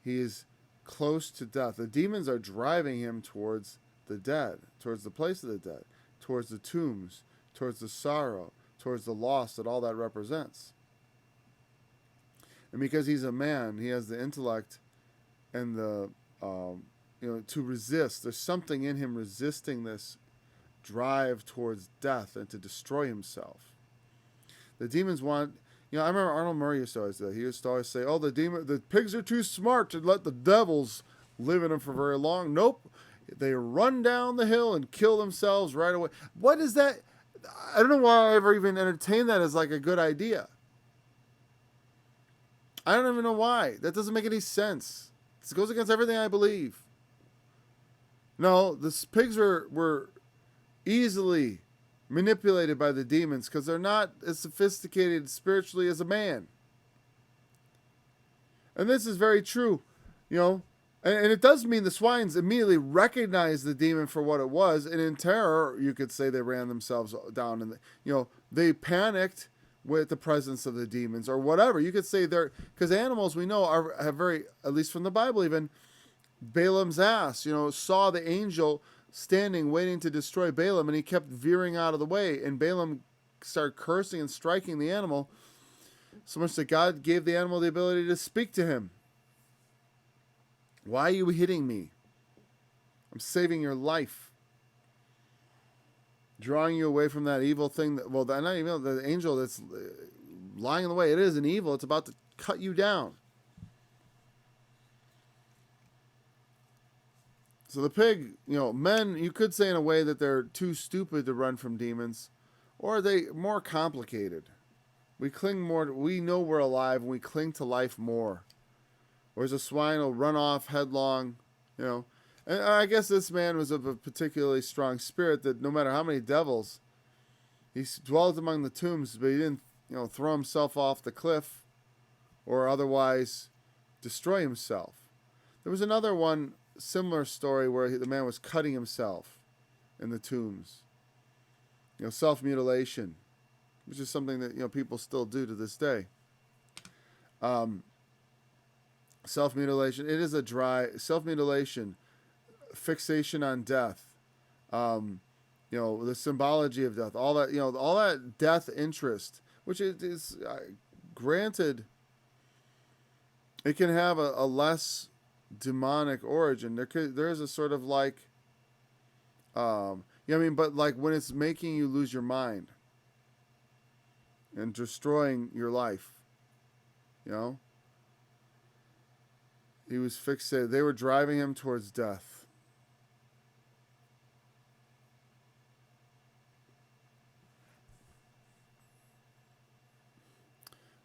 is close to death. The demons are driving him towards the dead, towards the place of the dead, towards the tombs, towards the sorrow, towards the loss that all that represents. And because he's a man, he has the intellect and the, to resist. There's something in him resisting this drive towards death and to destroy himself. The demons want, I remember Arnold Murray used to always do that. He used to always say, the pigs are too smart to let the devils live in them for very long. Nope. They run down the hill and kill themselves right away. What is that? I don't know why I ever even entertained that as like a good idea. I don't even know why. That doesn't make any sense. This goes against everything I believe. No, the pigs were easily manipulated by the demons because they're not as sophisticated spiritually as a man. And this is very true, and it does mean the swines immediately recognized the demon for what it was, and in terror, you could say they ran themselves down, and they panicked with the presence of the demons or whatever. You could say because animals we know have very, at least from the Bible even, Balaam's ass, saw the angel standing waiting to destroy Balaam, and he kept veering out of the way, and Balaam started cursing and striking the animal so much that God gave the animal the ability to speak to him. Why are you hitting me? I'm saving your life. Drawing you away from that evil thing. Not even the angel that's lying in the way. It is an evil. It's about to cut you down. So the pig, men, you could say in a way that they're too stupid to run from demons, or are they more complicated? We cling more. We know we're alive, and we cling to life more. Whereas a swine will run off headlong, you know. And I guess this man was of a particularly strong spirit that no matter how many devils, he dwelt among the tombs, but he didn't, throw himself off the cliff or otherwise destroy himself. There was another one, similar story, where the man was cutting himself in the tombs. Self-mutilation, which is something that, people still do to this day. Self-mutilation. It is a dry self-mutilation, fixation on death. The symbology of death, all that, all that death interest, which is granted, it can have a less demonic origin. There is a sort of like, but like when it's making you lose your mind and destroying your life, he was fixated. They were driving him towards death.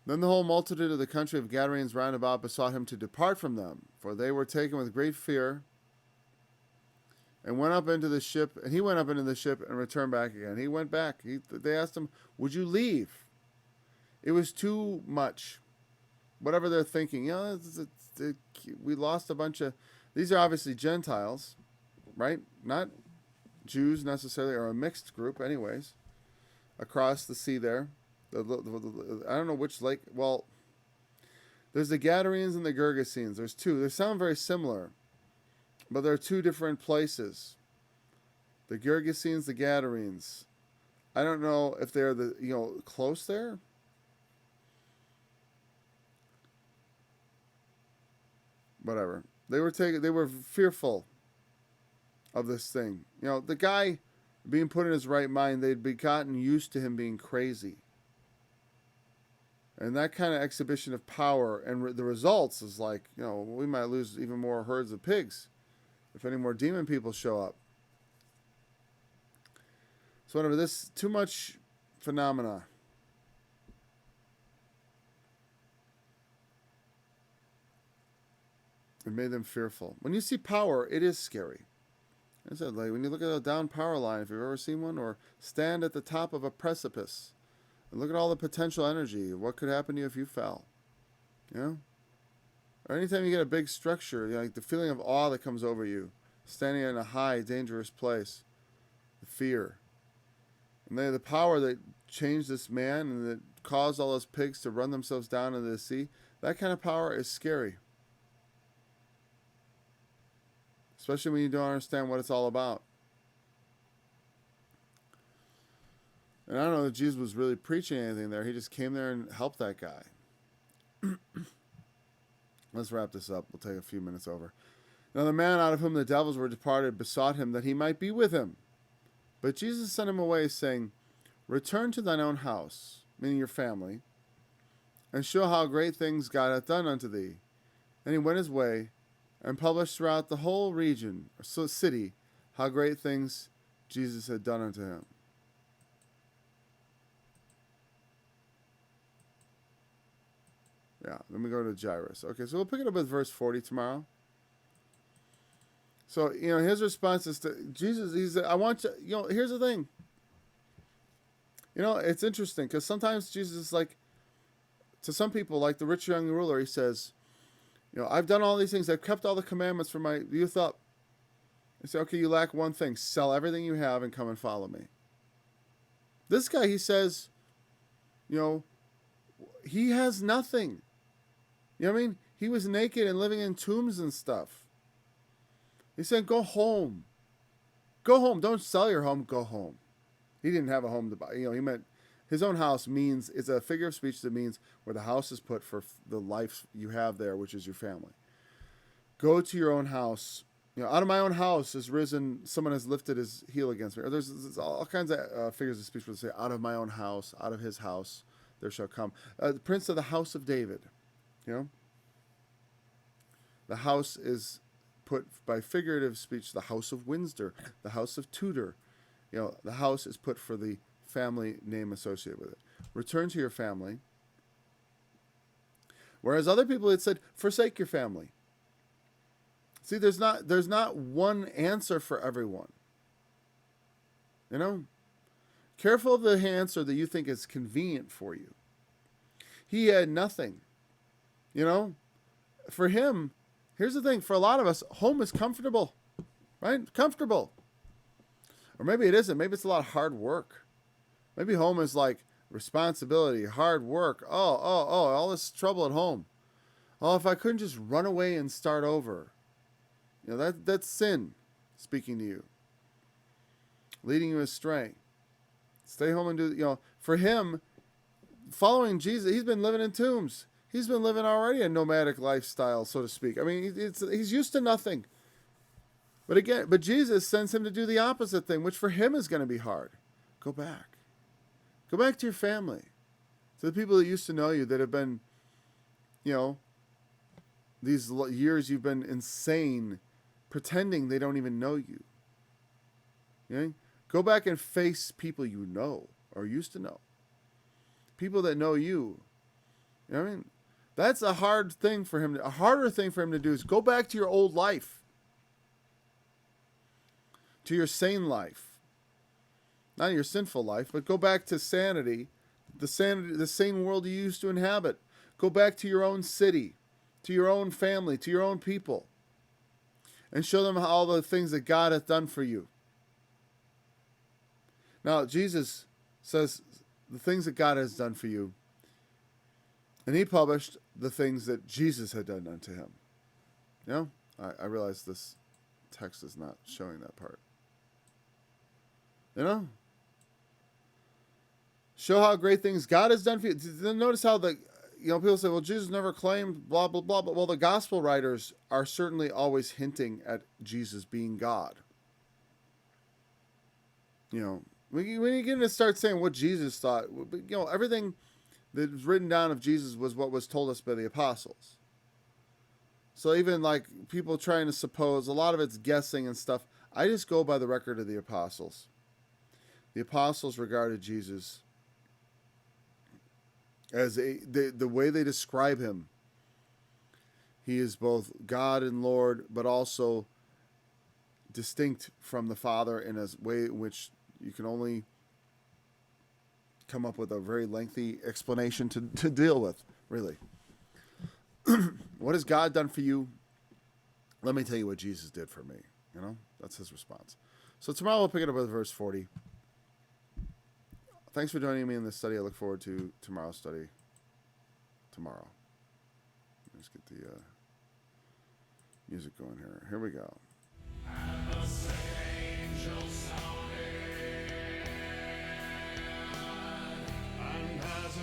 Then the whole multitude of the country of Gadarenes round about besought him to depart from them, for they were taken with great fear, and went up into the ship. And he went up into the ship and returned back again. He went back. They asked him, "Would you leave?" It was too much. Whatever they're thinking, we lost a bunch of. These are obviously Gentiles, right? Not Jews necessarily, or a mixed group, anyways. Across the sea there. I don't know which lake. Well, there's the Gadarenes and the Gergesenes. There's two. They sound very similar, but they're two different places. The Gergesenes, the Gadarenes. I don't know if they're close there. Whatever. They were fearful of this thing. The guy being put in his right mind, they'd be gotten used to him being crazy. And that kind of exhibition of power and the results is like, we might lose even more herds of pigs if any more demon people show up. So whatever, this too much phenomena. It made them fearful. When you see power, it is scary. I said, like when you look at a down power line, if you've ever seen one, or stand at the top of a precipice. And look at all the potential energy. What could happen to you if you fell? Or anytime you get a big structure, like the feeling of awe that comes over you, standing in a high, dangerous place, the fear. And the power that changed this man and that caused all those pigs to run themselves down into the sea, that kind of power is scary. Especially when you don't understand what it's all about. And I don't know that Jesus was really preaching anything there. He just came there and helped that guy. Let's wrap this up. We'll take a few minutes over. Now the man out of whom the devils were departed besought him that he might be with him. But Jesus sent him away, saying, "Return to thine own house," meaning your family, "and show how great things God hath done unto thee." And he went his way, and published throughout the whole region, or city, how great things Jesus had done unto him. Yeah, then we go to Jairus. Okay, so we'll pick it up with verse 40 tomorrow. So, his response is to Jesus. He said, I want you, here's the thing. It's interesting because sometimes Jesus is like, to some people, like the rich young ruler, he says, I've done all these things. I've kept all the commandments from my youth up. He said, okay, you lack one thing. Sell everything you have and come and follow me. This guy, he says, he has nothing. You know what I mean? He was naked and living in tombs and stuff. He said, go home. Go home. Don't sell your home. Go home. He didn't have a home to buy. He meant his own house means, it's a figure of speech that means where the house is put for the life you have there, which is your family. Go to your own house. Out of my own house has risen, someone has lifted his heel against me. Or there's all kinds of figures of speech where they say, out of my own house, out of his house, there shall come. The prince of the house of David. The house is put by figurative speech, the house of Windsor, the house of Tudor. The house is put for the family name associated with it. return to your family. Whereas other people had said, forsake your family. See, there's not one answer for everyone. You know? Careful of the answer that you think is convenient for you. He had nothing. You know? For him, here's the thing. For a lot of us, home is comfortable. Right? Comfortable. Or maybe it isn't. Maybe it's a lot of hard work. Maybe home is like responsibility, hard work. All this trouble at home. Oh, if I couldn't just run away and start over. You know, that's sin speaking to you. Leading you astray. Stay home and do, you know, for him, following Jesus, he's been living in tombs. He's been living already a nomadic lifestyle, so to speak. I mean, he's used to nothing. But Jesus sends him to do the opposite thing, which for him is going to be hard. Go back. Go back to your family. To the people that used to know you, that have been, you know, these years you've been insane, pretending they don't even know you. You know? Go back and face people you know or used to know. People that know you. You know what I mean? That's a hard thing for him. A harder thing for him to do is go back to your old life. To your sane life. Not your sinful life, but go back to sanity. The sane world you used to inhabit. Go back to your own city. To your own family. To your own people. And show them all the things that God hath done for you. Now, Jesus says the things that God has done for you. And he published the things that Jesus had done unto him. You know, I realize this text is not showing that part. You know? Show how great things God has done for you. Notice how people say, well, Jesus never claimed blah, blah, blah. But, well, the gospel writers are certainly always hinting at Jesus being God. You know, when you get to start saying what Jesus thought, you know, everything that was written down of Jesus was what was told us by the apostles. So even like people trying to suppose, a lot of it's guessing and stuff. I just go by the record of the apostles. The apostles regarded Jesus as the way they describe him. He is both God and Lord, but also distinct from the Father in a way in which you can only come up with a very lengthy explanation to deal with, really. What has God done for you? Let me tell you what Jesus did for me. You know, that's his response. So tomorrow we'll pick it up with verse 40. Thanks for joining me in this study. I look forward to tomorrow's study. Tomorrow. Let's get the music going here. Here we go. And the angels sounded, and as